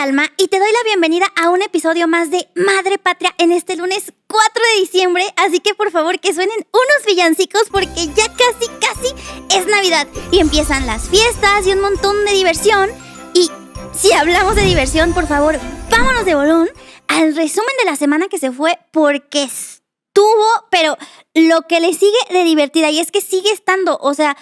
Alma y te doy la bienvenida a un episodio más de Madre Patria en este lunes 4 de diciembre, así que por favor que suenen unos villancicos porque ya casi es Navidad y empiezan las fiestas y un montón de diversión. Y si hablamos de diversión, por favor, vámonos de bolón al resumen de la semana que se fue porque estuvo, pero lo que le sigue de divertida, y es que sigue estando, o sea,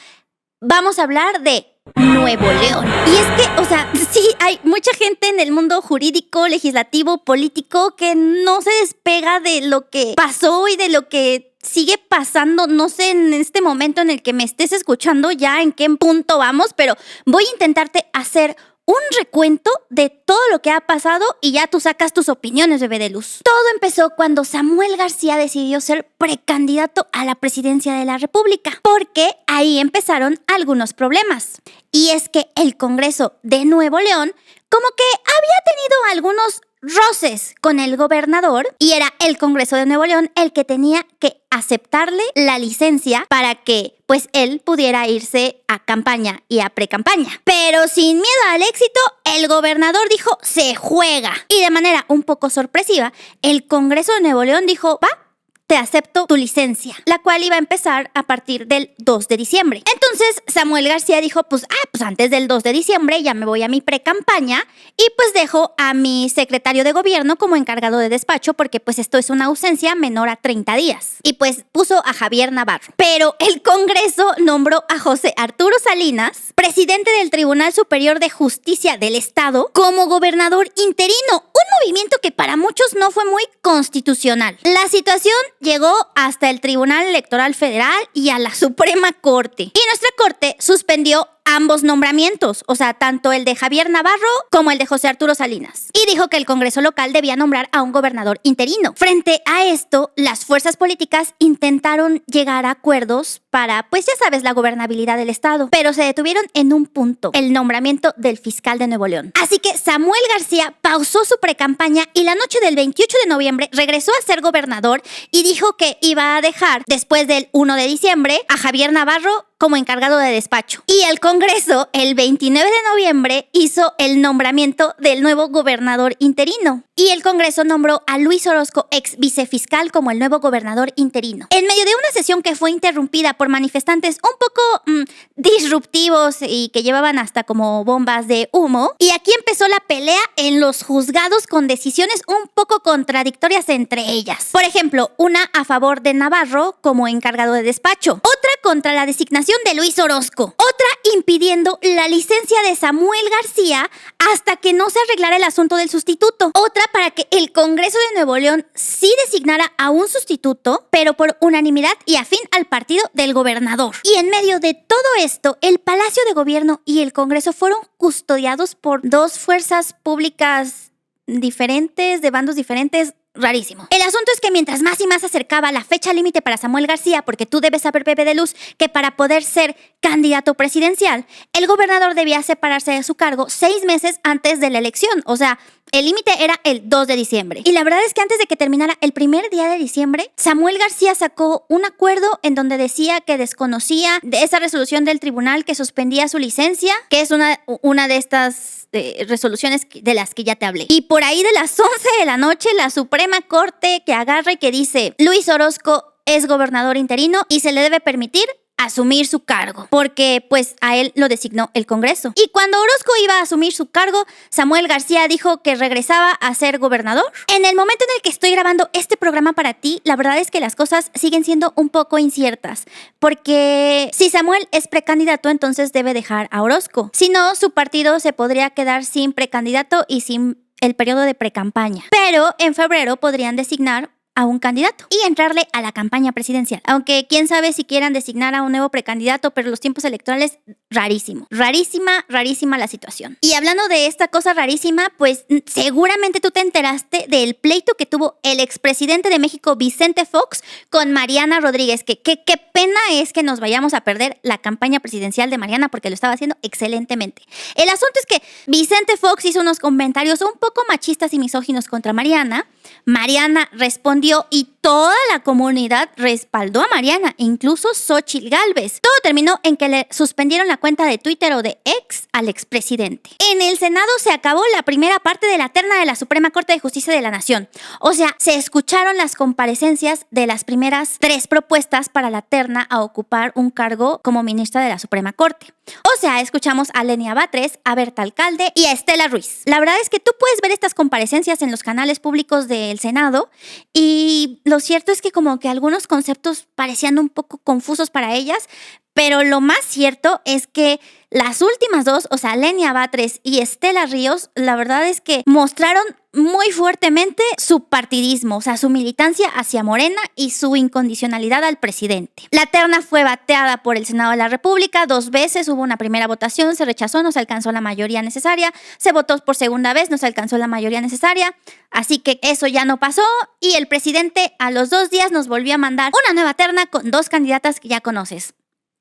vamos a hablar de Nuevo León. Y es que, sí, hay mucha gente en el mundo jurídico, legislativo, político que no se despega de lo que pasó y de lo que sigue pasando. No sé en este momento en el que me estés escuchando ya en qué punto vamos, pero voy a intentarte hacer un recuento de todo lo que ha pasado y ya tú sacas tus opiniones, bebé de luz. Todo empezó cuando Samuel García decidió ser precandidato a la presidencia de la República, porque ahí empezaron algunos problemas. Y es que el Congreso de Nuevo León como que había tenido algunos roces con el gobernador y era el Congreso de Nuevo León el que tenía que aceptarle la licencia para que pues él pudiera irse a campaña y a precampaña. Pero sin miedo al éxito, el gobernador dijo, se juega. Y de manera un poco sorpresiva, el Congreso de Nuevo León dijo, va, te acepto tu licencia, la cual iba a empezar a partir del 2 de diciembre. Entonces Samuel García dijo, pues antes del 2 de diciembre ya me voy a mi precampaña y pues dejo a mi secretario de gobierno como encargado de despacho porque pues esto es una ausencia menor a 30 días. Y pues puso a Javier Navarro. Pero el Congreso nombró a José Arturo Salinas, presidente del Tribunal Superior de Justicia del Estado, como gobernador interino. Un movimiento que para muchos no fue muy constitucional. La situación llegó hasta el Tribunal Electoral Federal y a la Suprema Corte. Y nuestra Corte suspendió ambos nombramientos, o sea, tanto el de Javier Navarro como el de José Arturo Salinas. Y dijo que el Congreso local debía nombrar a un gobernador interino. Frente a esto, las fuerzas políticas intentaron llegar a acuerdos para, pues ya sabes, la gobernabilidad del Estado, pero se detuvieron en un punto, el nombramiento del fiscal de Nuevo León. Así que Samuel García pausó su precampaña y la noche del 28 de noviembre regresó a ser gobernador y dijo que iba a dejar, después del 1 de diciembre, a Javier Navarro como encargado de despacho. Y el Congreso, el 29 de noviembre, hizo el nombramiento del nuevo gobernador interino. Y el Congreso nombró a Luis Orozco, ex vicefiscal, como el nuevo gobernador interino. En medio de una sesión que fue interrumpida por manifestantes un poco disruptivos y que llevaban hasta como bombas de humo. Y aquí empezó la pelea en los juzgados con decisiones un poco contradictorias entre ellas. Por ejemplo, una a favor de Navarro como encargado de despacho. Otra contra la designación de Luis Orozco. Otra impidiendo la licencia de Samuel García hasta que no se arreglara el asunto del sustituto. Otra para que el Congreso de Nuevo León sí designara a un sustituto, pero por unanimidad y afín al partido del gobernador. Y en medio de todo esto, el Palacio de Gobierno y el Congreso fueron custodiados por dos fuerzas públicas diferentes, de bandos diferentes. Rarísimo. El asunto es que mientras más y más se acercaba la fecha límite para Samuel García, porque tú debes saber, bebé de luz, que para poder ser candidato presidencial, el gobernador debía separarse de su cargo 6 meses antes de la elección. O sea, el límite era el 2 de diciembre. Y la verdad es que antes de que terminara el primer día de diciembre, Samuel García sacó un acuerdo en donde decía que desconocía de esa resolución del tribunal que suspendía su licencia, que es una de estas resoluciones de las que ya te hablé. Y por ahí de las 11 de la noche, la Suprema Corte que agarra y que dice, Luis Orozco es gobernador interino y se le debe permitir asumir su cargo, porque pues a él lo designó el Congreso. Y cuando Orozco iba a asumir su cargo, Samuel García dijo que regresaba a ser gobernador. En el momento en el que estoy grabando este programa para ti, la verdad es que las cosas siguen siendo un poco inciertas, porque si Samuel es precandidato, entonces debe dejar a Orozco. Si no, su partido se podría quedar sin precandidato y sin el periodo de precampaña. Pero en febrero podrían designar a un candidato y entrarle a la campaña presidencial. Aunque quién sabe si quieran designar a un nuevo precandidato, pero los tiempos electorales, rarísimo. Rarísima la situación. Y hablando de esta cosa rarísima, pues seguramente tú te enteraste del pleito que tuvo el expresidente de México, Vicente Fox, con Mariana Rodríguez. Que qué pena es que nos vayamos a perder la campaña presidencial de Mariana porque lo estaba haciendo excelentemente. El asunto es que Vicente Fox hizo unos comentarios un poco machistas y misóginos contra Mariana. Mariana respondió respondió y toda la comunidad respaldó a Mariana, incluso Xóchitl Gálvez. Todo terminó en que le suspendieron la cuenta de Twitter o de X al expresidente. En el Senado se acabó la primera parte de la terna de la Suprema Corte de Justicia de la Nación. O sea, se escucharon las comparecencias de las primeras 3 propuestas para la terna a ocupar un cargo como ministra de la Suprema Corte. O sea, escuchamos a Lenia Batres, a Berta Alcalde y a Estela Ruiz. La verdad es que tú puedes ver estas comparecencias en los canales públicos del Senado y lo cierto es que como que algunos conceptos parecían un poco confusos para ellas, pero lo más cierto es que las últimas 2, o sea, Lenia Batres y Estela Ríos, la verdad es que mostraron muy fuertemente su partidismo, o sea, su militancia hacia Morena y su incondicionalidad al presidente. La terna fue bateada por el Senado de la República 2 veces, hubo una primera votación, se rechazó, no se alcanzó la mayoría necesaria, se votó por segunda vez, no se alcanzó la mayoría necesaria, así que eso ya no pasó y el presidente a los 2 días nos volvió a mandar una nueva terna con 2 candidatas que ya conoces.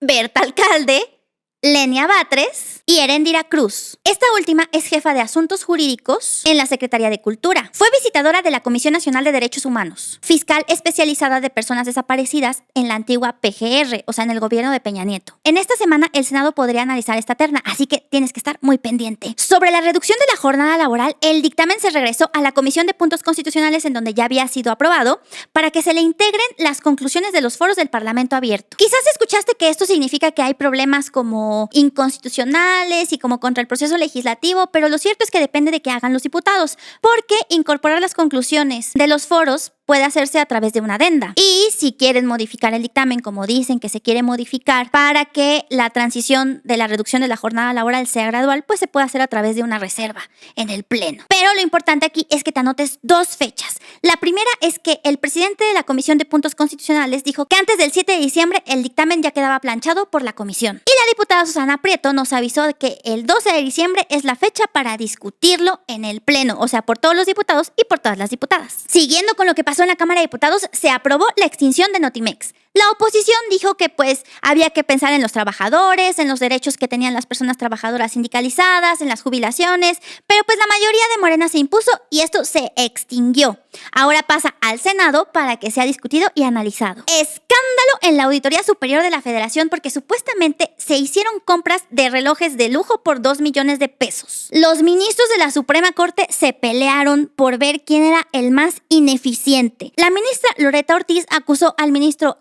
Berta Alcalde, Lenia Batres y Eréndira Cruz. Esta última es jefa de Asuntos Jurídicos en la Secretaría de Cultura. Fue visitadora de la Comisión Nacional de Derechos Humanos, fiscal especializada de personas desaparecidas en la antigua PGR, o sea, en el gobierno de Peña Nieto. En esta semana el Senado podría analizar esta terna, así que tienes que estar muy pendiente. Sobre la reducción de la jornada laboral, el dictamen se regresó a la Comisión de Puntos Constitucionales en donde ya había sido aprobado para que se le integren las conclusiones de los foros del Parlamento Abierto. Quizás escuchaste que esto significa que hay problemas como inconstitucionales y como contra el proceso legislativo, pero lo cierto es que depende de que hagan los diputados, porque incorporar las conclusiones de los foros puede hacerse a través de una adenda. Y si quieren modificar el dictamen, como dicen que se quiere modificar para que la transición de la reducción de la jornada laboral sea gradual, pues se puede hacer a través de una reserva en el Pleno. Pero lo importante aquí es que te anotes 2 fechas. La primera es que el presidente de la Comisión de Puntos Constitucionales dijo que antes del 7 de diciembre el dictamen ya quedaba planchado por la comisión. Y la diputada Susana Prieto nos avisó de que el 12 de diciembre es la fecha para discutirlo en el Pleno, o sea, por todos los diputados y por todas las diputadas. Siguiendo con lo que pasó en la Cámara de Diputados, se aprobó la extinción de Notimex. La oposición dijo que pues había que pensar en los trabajadores, en los derechos que tenían las personas trabajadoras sindicalizadas, en las jubilaciones, pero pues la mayoría de Morena se impuso y esto se extinguió. Ahora pasa al Senado para que sea discutido y analizado. Escándalo en la Auditoría Superior de la Federación porque supuestamente se hicieron compras de relojes de lujo por 2 millones de pesos. Los ministros de la Suprema Corte se pelearon por ver quién era el más ineficiente. La ministra Loretta Ortiz acusó al ministro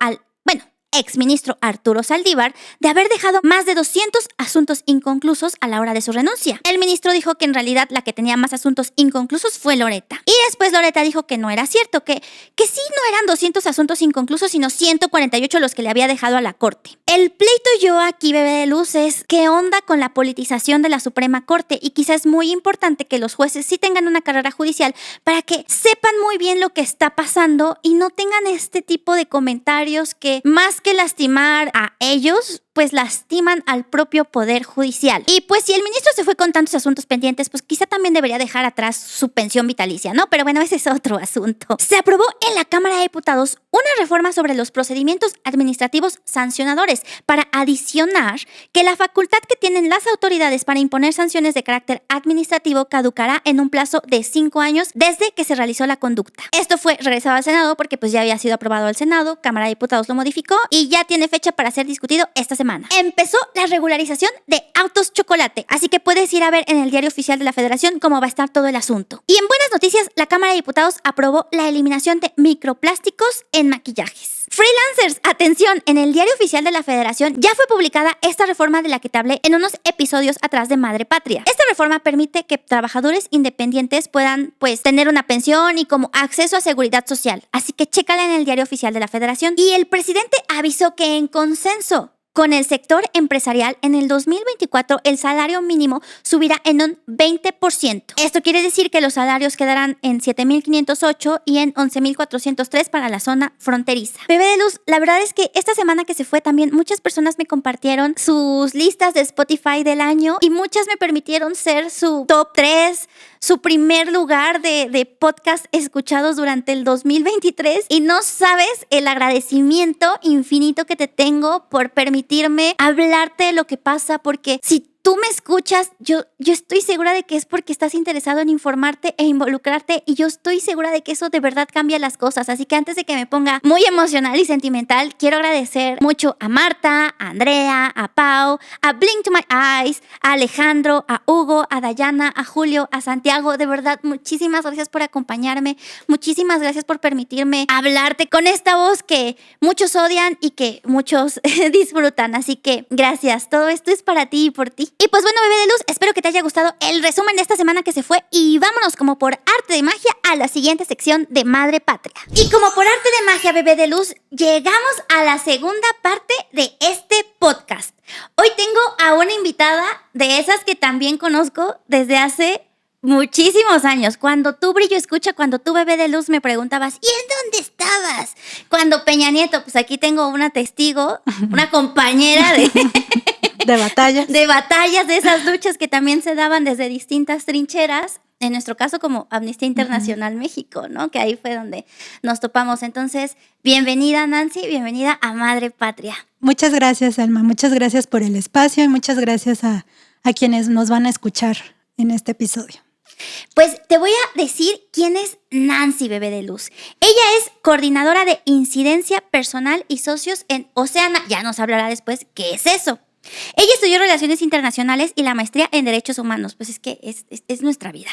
exministro Arturo Saldívar de haber dejado más de 200 asuntos inconclusos a la hora de su renuncia. El ministro dijo que en realidad la que tenía más asuntos inconclusos fue Loretta. Y después Loretta dijo que no era cierto, que sí no eran 200 asuntos inconclusos, sino 148 los que le había dejado a la Corte. El pleito yo aquí, bebé de luz, es qué onda con la politización de la Suprema Corte y quizás es muy importante que los jueces sí tengan una carrera judicial para que sepan muy bien lo que está pasando y no tengan este tipo de comentarios que más que lastimar a ellos, pues lastiman al propio Poder Judicial. Y pues si el ministro se fue con tantos asuntos pendientes, pues quizá también debería dejar atrás su pensión vitalicia, ¿no? Pero bueno, ese es otro asunto. Se aprobó en la Cámara de Diputados una reforma sobre los procedimientos administrativos sancionadores para adicionar que la facultad que tienen las autoridades para imponer sanciones de carácter administrativo caducará en un plazo de 5 años desde que se realizó la conducta. Esto fue regresado al Senado porque pues ya había sido aprobado al Senado, Cámara de Diputados lo modificó y ya tiene fecha para ser discutido esta semana. Empezó la regularización de autos chocolate, así que puedes ir a ver en el Diario Oficial de la Federación cómo va a estar todo el asunto. Y en buenas noticias, la Cámara de Diputados aprobó la eliminación de microplásticos en maquillajes. Freelancers, atención, en el Diario Oficial de la Federación ya fue publicada esta reforma de la que te hablé en unos episodios atrás de Madre Patria. Esta reforma permite que trabajadores independientes puedan pues tener una pensión y como acceso a seguridad social, así que chécala en el Diario Oficial de la Federación. Y el presidente avisó que en consenso con el sector empresarial, en el 2024 el salario mínimo subirá en un 20%. Esto quiere decir que los salarios quedarán en 7,508 y en 11,403 para la zona fronteriza. Bebé de luz, la verdad es que esta semana que se fue también muchas personas me compartieron sus listas de Spotify del año y muchas me permitieron ser su top 3, su primer lugar de podcast escuchados durante el 2023 y no sabes el agradecimiento infinito que te tengo por permitirme hablarte de lo que pasa, porque si tú tú me escuchas, yo estoy segura de que es porque estás interesado en informarte e involucrarte, y yo estoy segura de que eso de verdad cambia las cosas. Así que antes de que me ponga muy emocional y sentimental, quiero agradecer mucho a Marta, a Andrea, a Pau, a Blink to My Eyes, a Alejandro, a Hugo, a Dayana, a Julio, a Santiago. De verdad, muchísimas gracias por acompañarme, muchísimas gracias por permitirme hablarte con esta voz que muchos odian y que muchos disfrutan. Así que gracias, todo esto es para ti y por ti. Y pues bueno, bebé de luz, espero que te haya gustado el resumen de esta semana que se fue, y vámonos como por arte de magia a la siguiente sección de Madre Patria. Y como por arte de magia, bebé de luz, llegamos a la segunda parte de este podcast. Hoy tengo a una invitada de esas que también conozco desde hace muchísimos años. Cuando tú, Brillo Escucha, cuando tú, bebé de luz, me preguntabas, ¿y en dónde estabas? Cuando Peña Nieto, pues aquí tengo una testigo, una compañera de batallas. De batallas, de esas luchas que también se daban desde distintas trincheras. En nuestro caso, como Amnistía Internacional México, ¿no? Que ahí fue donde nos topamos. Entonces, bienvenida, Nancy, bienvenida a Madre Patria. Muchas gracias, Alma. Muchas gracias por el espacio y muchas gracias a quienes nos van a escuchar en este episodio. Pues te voy a decir quién es Nancy, bebé de luz. Ella es coordinadora de incidencia personal y socios en Oceana. Ya nos hablará después qué es eso. Ella estudió Relaciones Internacionales y la maestría en Derechos Humanos. Pues es que es nuestra vida.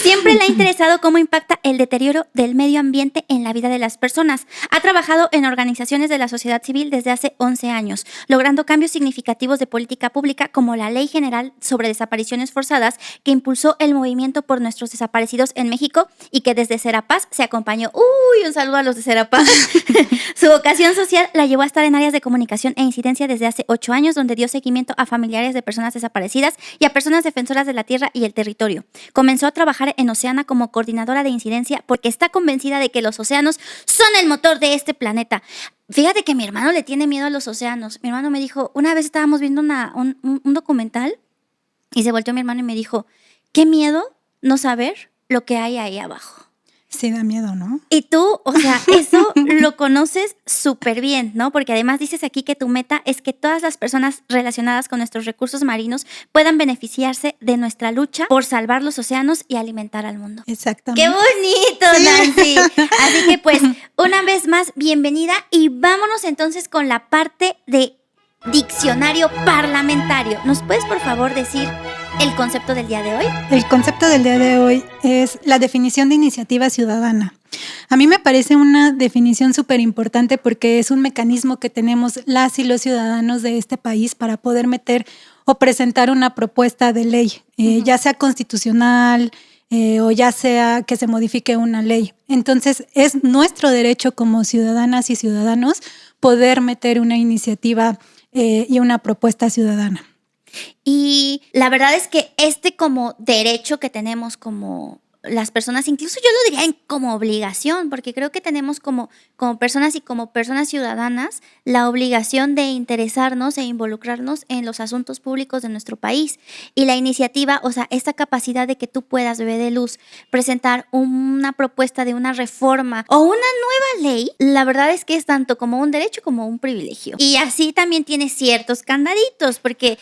Siempre le ha interesado cómo impacta el deterioro del medio ambiente en la vida de las personas. Ha trabajado en organizaciones de la sociedad civil desde hace 11 años, logrando cambios significativos de política pública como la Ley General sobre Desapariciones Forzadas, que impulsó el movimiento por nuestros desaparecidos en México y que desde Serapaz se acompañó. Un saludo a los de Serapaz. Su vocación social la llevó a estar en áreas de comunicación e incidencia desde hace 8 años, donde dio seguimiento a familiares de personas desaparecidas y a personas defensoras de la tierra y el territorio. Comenzó a trabajar en Oceana como coordinadora de incidencia porque está convencida de que los océanos son el motor de este planeta. Fíjate que mi hermano le tiene miedo a los océanos. Mi hermano me dijo, una vez estábamos viendo un documental y se volteó mi hermano y me dijo, qué miedo no saber lo que hay ahí abajo. Sí, da miedo, ¿no? Y tú, o sea, eso lo conoces súper bien, ¿no? Porque además dices aquí que tu meta es que todas las personas relacionadas con nuestros recursos marinos puedan beneficiarse de nuestra lucha por salvar los océanos y alimentar al mundo. Exactamente. ¡Qué bonito, Nancy! Así que pues, una vez más, bienvenida, y vámonos entonces con la parte de diccionario parlamentario. ¿Nos puedes, por favor, decir el concepto del día de hoy? El concepto del día de hoy es la definición de iniciativa ciudadana. A mí me parece una definición súper importante porque es un mecanismo que tenemos las y los ciudadanos de este país para poder meter o presentar una propuesta de ley, ya sea constitucional o ya sea que se modifique una ley. Entonces, es nuestro derecho como ciudadanas y ciudadanos poder meter una iniciativa y una propuesta ciudadana. Y la verdad es que como derecho que tenemos como las personas, incluso yo lo diría como obligación, porque creo que tenemos como personas y como personas ciudadanas la obligación de interesarnos e involucrarnos en los asuntos públicos de nuestro país. Y la iniciativa, o sea, esta capacidad de que tú puedas, bebé de luz, presentar una propuesta de una reforma o una nueva ley, la verdad es que es tanto como un derecho como un privilegio. Y así también tiene ciertos candaditos, porque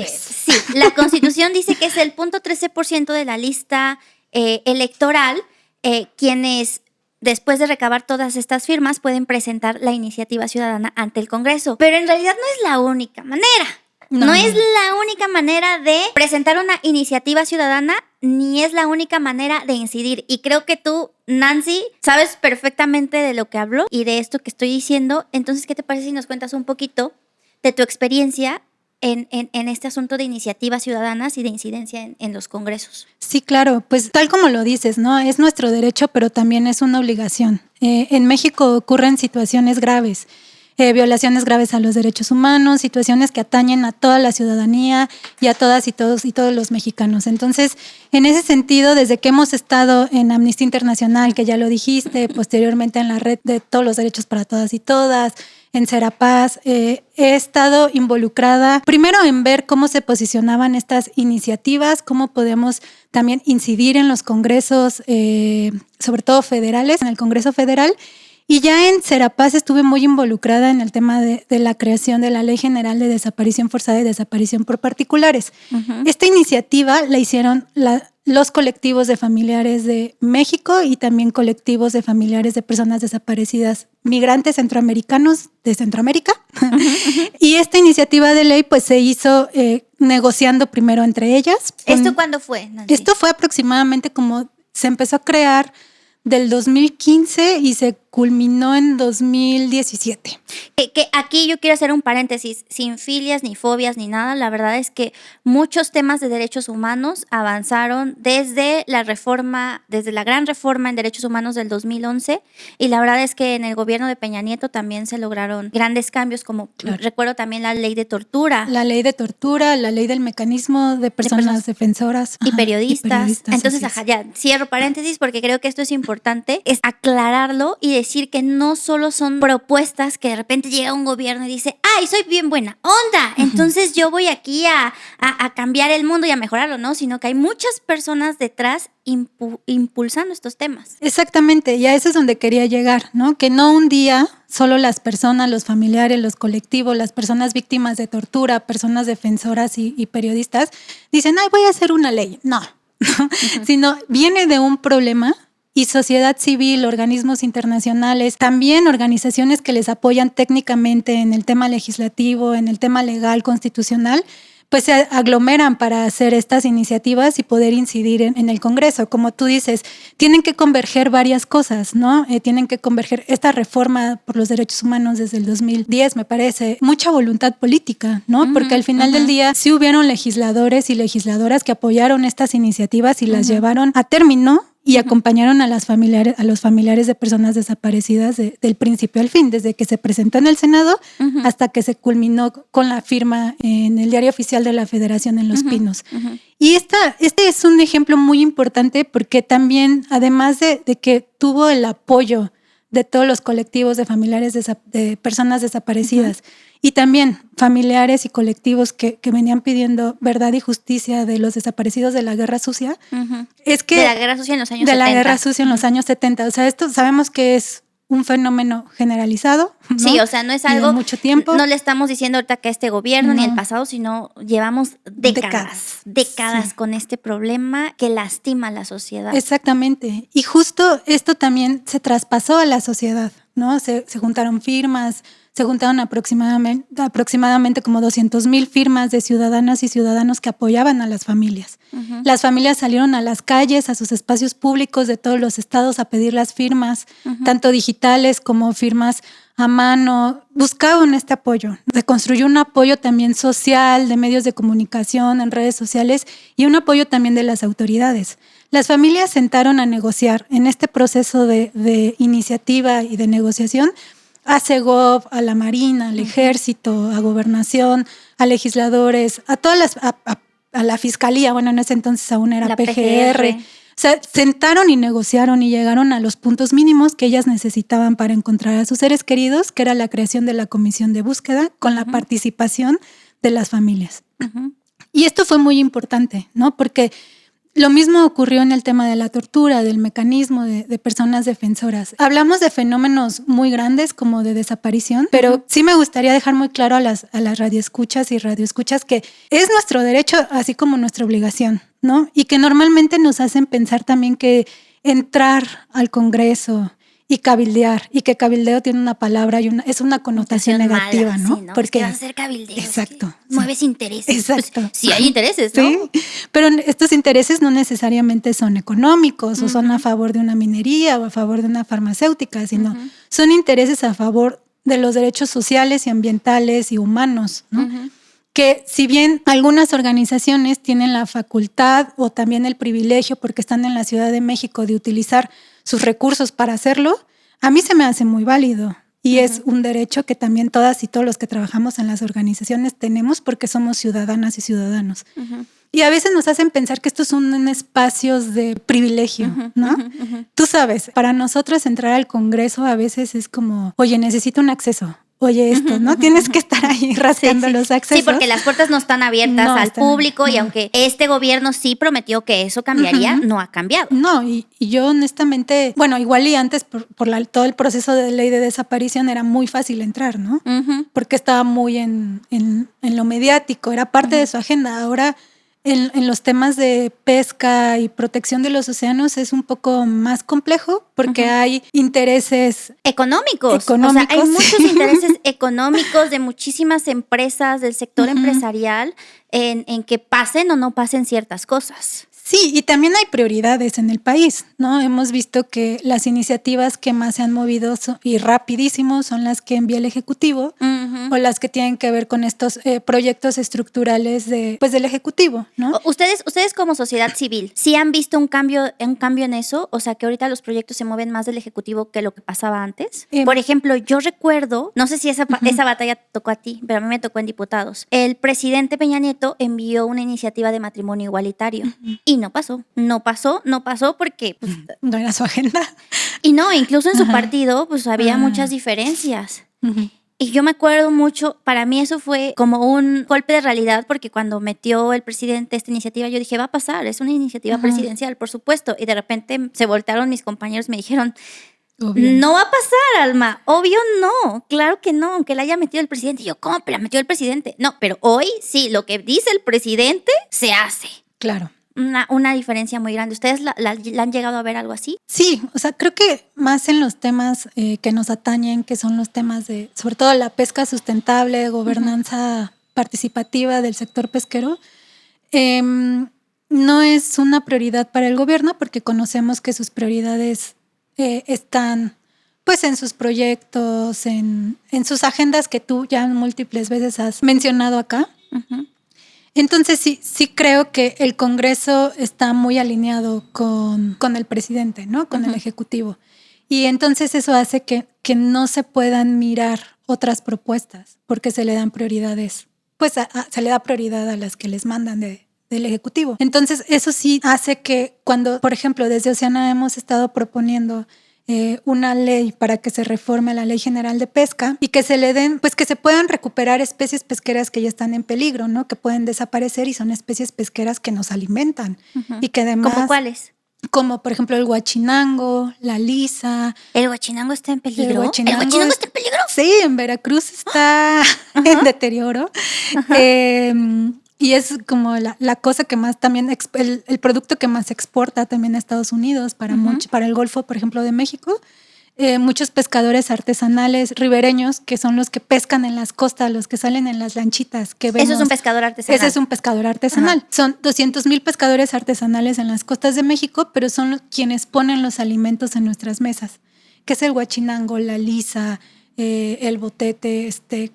sí, la Constitución dice que es el 0.13% de la lista electoral, quienes después de recabar todas estas firmas pueden presentar la iniciativa ciudadana ante el Congreso. Pero en realidad no es la única manera. No es la única manera de presentar una iniciativa ciudadana, ni es la única manera de incidir. Y creo que tú, Nancy, sabes perfectamente de lo que hablo y de esto que estoy diciendo. Entonces, ¿qué te parece si nos cuentas un poquito de tu experiencia en este asunto de iniciativas ciudadanas y de incidencia en los congresos? Sí, claro, pues tal como lo dices, ¿no? Es nuestro derecho, pero también es una obligación. En México ocurren situaciones graves, violaciones graves a los derechos humanos, situaciones que atañen a toda la ciudadanía y a todas y todos los mexicanos. Entonces, en ese sentido, desde que hemos estado en Amnistía Internacional, que ya lo dijiste, posteriormente en la red de todos los derechos para todas y todas, en Serapaz, he estado involucrada primero en ver cómo se posicionaban estas iniciativas, cómo podemos también incidir en los congresos, sobre todo federales, en el Congreso Federal, Y ya en Serapaz estuve muy involucrada en el tema de la creación de la Ley General de Desaparición Forzada y Desaparición por Particulares. Esta iniciativa la hicieron los colectivos de familiares de México y también colectivos de familiares de personas desaparecidas, migrantes centroamericanos de Centroamérica. Y esta iniciativa de ley pues se hizo negociando primero entre ellas. ¿Esto cuándo fue, Nancy? Esto fue aproximadamente como se empezó a crear del 2015 y se culminó en 2017. Que aquí yo quiero hacer un paréntesis, sin filias ni fobias ni nada. La verdad es que muchos temas de derechos humanos avanzaron desde la gran reforma en derechos humanos del 2011, y la verdad es que en el gobierno de Peña Nieto también se lograron grandes cambios, como recuerdo también la ley de tortura. La ley del mecanismo de personas defensoras. Y periodistas. Entonces, ya cierro paréntesis porque creo que esto es importante, es aclararlo y decir que no solo son propuestas que de repente llega un gobierno y dice, ¡ay, soy bien buena onda! Entonces yo voy aquí a cambiar el mundo y a mejorarlo, ¿no? Sino que hay muchas personas detrás impulsando estos temas. Exactamente, y a eso es donde quería llegar, ¿no? Que no un día solo las personas, los familiares, los colectivos, las personas víctimas de tortura, personas defensoras y periodistas dicen, ¡ay, voy a hacer una ley! No, sino viene de un problema. Y sociedad civil, organismos internacionales, también organizaciones que les apoyan técnicamente en el tema legislativo, en el tema legal, constitucional, pues se aglomeran para hacer estas iniciativas y poder incidir en el Congreso. Como tú dices, tienen que converger varias cosas, ¿no? Tienen que converger esta reforma por los derechos humanos desde el 2010, me parece, mucha voluntad política, ¿no? Porque al final del día sí hubieron legisladores y legisladoras que apoyaron estas iniciativas y las llevaron a término y acompañaron a los familiares de personas desaparecidas del principio al fin, desde que se presentó en el Senado hasta que se culminó con la firma en el Diario Oficial de la Federación en Los Pinos. Y este es un ejemplo muy importante porque también, además de que tuvo el apoyo de todos los colectivos de familiares de personas desaparecidas y también familiares y colectivos que venían pidiendo verdad y justicia de los desaparecidos de la Guerra Sucia. Es que de la Guerra Sucia en los años 70. De la Guerra Sucia en los años 70. O sea, esto sabemos que es un fenómeno generalizado, ¿no? Sí, o sea, no es algo de mucho tiempo. No le estamos diciendo ahorita que este gobierno ni el pasado, sino llevamos décadas sí. Con este problema que lastima a la sociedad. Exactamente. Y justo esto también se traspasó a la sociedad, ¿no? Se juntaron firmas, se juntaron aproximadamente como 200,000 firmas de ciudadanas y ciudadanos que apoyaban a las familias. Las familias salieron a las calles, a sus espacios públicos de todos los estados a pedir las firmas, tanto digitales como firmas a mano. Buscaban este apoyo. Se construyó un apoyo también social, de medios de comunicación, en redes sociales, y un apoyo también de las autoridades. Las familias sentaron a negociar en este proceso de iniciativa y de negociación a Segov, a la Marina, al Ejército, a Gobernación, a legisladores, a todas a la Fiscalía, bueno, en ese entonces aún era PGR. O sea, sentaron y negociaron y llegaron a los puntos mínimos que ellas necesitaban para encontrar a sus seres queridos, que era la creación de la comisión de búsqueda con la participación de las familias. Y esto fue muy importante, ¿no? Porque lo mismo ocurrió en el tema de la tortura, del mecanismo de personas defensoras. Hablamos de fenómenos muy grandes como de desaparición, pero sí me gustaría dejar muy claro a las radioescuchas y radioescuchas que es nuestro derecho así como nuestra obligación, ¿no? Y que normalmente nos hacen pensar también que entrar al Congreso y cabildear, y que cabildeo tiene una palabra y es una connotación negativa, mala, ¿no? Sí, ¿no? Porque vas a hacer cabildeo. Exacto. Mueves intereses. Exacto. Pues, sí hay intereses, ¿no? Sí, pero estos intereses no necesariamente son económicos o son a favor de una minería o a favor de una farmacéutica, sino son intereses a favor de los derechos sociales y ambientales y humanos, ¿no? Que si bien algunas organizaciones tienen la facultad o también el privilegio, porque están en la Ciudad de México, de utilizar sus recursos para hacerlo, a mí se me hace muy válido. Y es un derecho que también todas y todos los que trabajamos en las organizaciones tenemos porque somos ciudadanas y ciudadanos. Y a veces nos hacen pensar que estos son espacios de privilegio, ¿no? Tú sabes, para nosotros entrar al Congreso a veces es como, oye, necesito un acceso. oye esto, ¿no? Tienes que estar ahí rascando los accesos. Sí, porque las puertas no están abiertas al público y aunque este gobierno sí prometió que eso cambiaría, no ha cambiado. No, y yo honestamente, bueno, igual y antes por todo el proceso de ley de desaparición era muy fácil entrar, ¿no? Porque estaba muy en lo mediático, era parte de su agenda. Ahora en los temas de pesca y protección de los océanos es un poco más complejo porque hay intereses económicos. O sea, hay muchos intereses económicos de muchísimas empresas del sector empresarial en que pasen o no pasen ciertas cosas. Sí, y también hay prioridades en el país, ¿no? Hemos visto que las iniciativas que más se han movido y rapidísimo son las que envía el Ejecutivo o las que tienen que ver con estos proyectos estructurales del Ejecutivo, ¿no? Ustedes como sociedad civil, ¿sí han visto un cambio en eso? O sea, que ahorita los proyectos se mueven más del Ejecutivo que lo que pasaba antes. Por ejemplo, yo recuerdo, no sé si esa batalla te tocó a ti, pero a mí me tocó en diputados. El presidente Peña Nieto envió una iniciativa de matrimonio igualitario y no pasó porque pues, no era su agenda. Y no, incluso en su partido pues había muchas diferencias. Y yo me acuerdo mucho, para mí eso fue como un golpe de realidad porque cuando metió el presidente esta iniciativa yo dije, va a pasar, es una iniciativa presidencial, por supuesto. Y de repente se voltearon mis compañeros y me dijeron, obvio. No va a pasar, Alma, obvio no, claro que no, aunque la haya metido el presidente. Y yo, ¿cómo? Pero la metió el presidente. No, pero hoy sí, lo que dice el presidente se hace. Claro. Una diferencia muy grande. ¿Ustedes la han llegado a ver algo así? Sí, o sea, creo que más en los temas que nos atañen, que son los temas de, sobre todo la pesca sustentable, gobernanza participativa del sector pesquero, no es una prioridad para el gobierno porque conocemos que sus prioridades están pues en sus proyectos, en sus agendas que tú ya múltiples veces has mencionado acá. Entonces sí creo que el Congreso está muy alineado con el presidente, ¿no? Con el Ejecutivo. Y entonces eso hace que no se puedan mirar otras propuestas porque se le dan prioridades, pues se le da prioridad a las que les mandan del Ejecutivo. Entonces eso sí hace que cuando, por ejemplo, desde Oceana hemos estado proponiendo una ley para que se reforme la Ley General de Pesca y que se le den, pues que se puedan recuperar especies pesqueras que ya están en peligro, ¿no? Que pueden desaparecer y son especies pesqueras que nos alimentan y que además... ¿Cómo cuáles? Como por ejemplo el guachinango, la lisa. ¿El guachinango está en peligro? ¿El guachinango está en peligro? Sí, en Veracruz está en deterioro. Y es como la cosa que más también, el producto que más se exporta también a Estados Unidos para el Golfo, por ejemplo, de México. Muchos pescadores artesanales ribereños, que son los que pescan en las costas, los que salen en las lanchitas que vemos. Eso es un pescador artesanal. Ese es un pescador artesanal. Son 200,000 pescadores artesanales en las costas de México, pero son quienes ponen los alimentos en nuestras mesas, que es el guachinango, la lisa, el botete,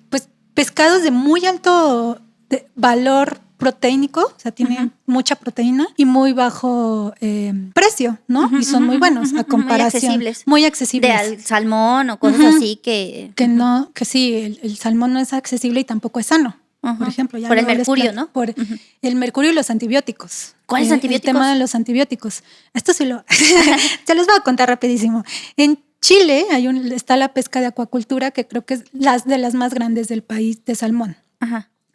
pues pescados de muy alto valor proteínico, o sea, tienen mucha proteína y muy bajo precio, ¿no? Y son muy buenos a comparación. Muy accesibles. De al salmón o cosas así que sí, el salmón no es accesible y tampoco es sano. Por ejemplo, ya por el mercurio, ¿no? Por el mercurio y los antibióticos. ¿Cuáles antibióticos? El tema de los antibióticos. Esto sí se los voy a contar rapidísimo. En Chile está la pesca de acuacultura, que creo que es de las más grandes del país, de salmón.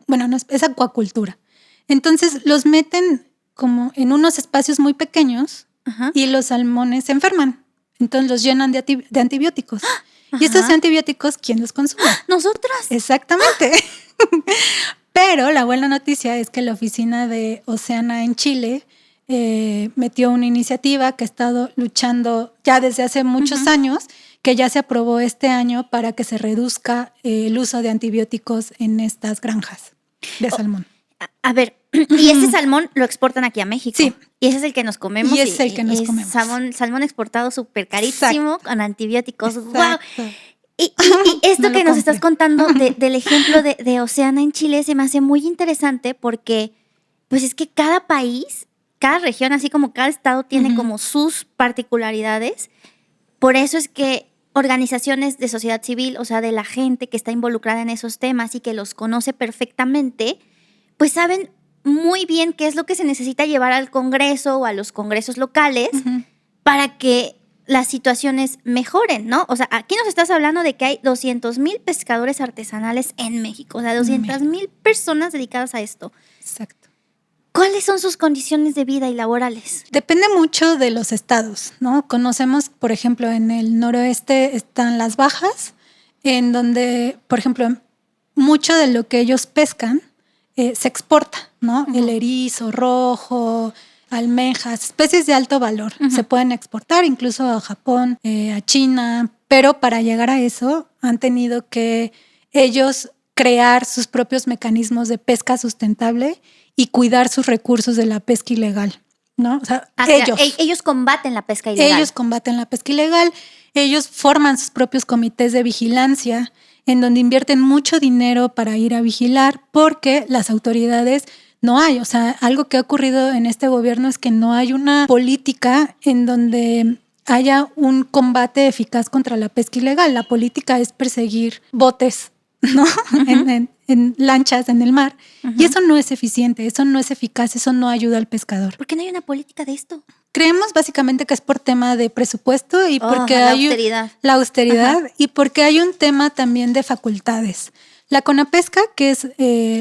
Bueno, no es acuacultura. Entonces los meten como en unos espacios muy pequeños y los salmones se enferman. Entonces los llenan de antibióticos. Y estos antibióticos, ¿quién los consume? Nosotras. Exactamente. Pero la buena noticia es que la oficina de Oceana en Chile metió una iniciativa que ha estado luchando ya desde hace muchos años, que ya se aprobó este año para que se reduzca el uso de antibióticos en estas granjas de salmón. A ver, y ese salmón lo exportan aquí a México. Sí. Y ese es el que nos comemos. Y es el que nos comemos. Salmón exportado súper carísimo, con antibióticos. Exacto. ¡Wow! Y esto no que nos estás contando del ejemplo de Oceana en Chile se me hace muy interesante porque pues es que cada país, cada región, así como cada estado tiene como sus particularidades. Por eso es que organizaciones de sociedad civil, o sea, de la gente que está involucrada en esos temas y que los conoce perfectamente, pues saben muy bien qué es lo que se necesita llevar al Congreso o a los congresos locales para que las situaciones mejoren, ¿no? O sea, aquí nos estás hablando de que hay 200,000 pescadores artesanales en México, o sea, 200,000 personas dedicadas a esto. Exacto. ¿Cuáles son sus condiciones de vida y laborales? Depende mucho de los estados, ¿no? Conocemos, por ejemplo, en el noroeste están las Bajas, en donde, por ejemplo, mucho de lo que ellos pescan se exporta, ¿no? El erizo rojo, almejas, especies de alto valor. Se pueden exportar incluso a Japón, a China, pero para llegar a eso han tenido que ellos crear sus propios mecanismos de pesca sustentable y cuidar sus recursos de la pesca ilegal, ¿no? O sea, ellos combaten la pesca ilegal. Ellos combaten la pesca ilegal, ellos forman sus propios comités de vigilancia en donde invierten mucho dinero para ir a vigilar porque las autoridades no hay. O sea, algo que ha ocurrido en este gobierno es que no hay una política en donde haya un combate eficaz contra la pesca ilegal. La política es perseguir botes, ¿no? En lanchas en el mar. Y eso no es eficiente, eso no es eficaz, eso no ayuda al pescador. ¿Por qué no hay una política de esto? Creemos básicamente que es por tema de presupuesto y porque hay la austeridad y porque hay un tema también de facultades. La CONAPESCA, que es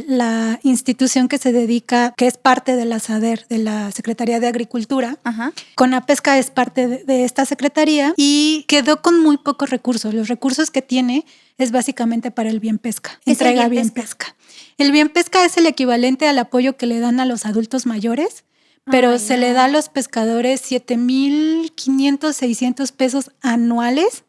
la institución que se dedica, que es parte de la SADER, de la Secretaría de Agricultura. CONAPESCA es parte de esta secretaría y quedó con muy pocos recursos. Los recursos que tiene es básicamente para el bien pesca. Entrega bien pesca. El bien pesca es el equivalente al apoyo que le dan a los adultos mayores, pero se le da a los pescadores 7,500, 600 pesos anuales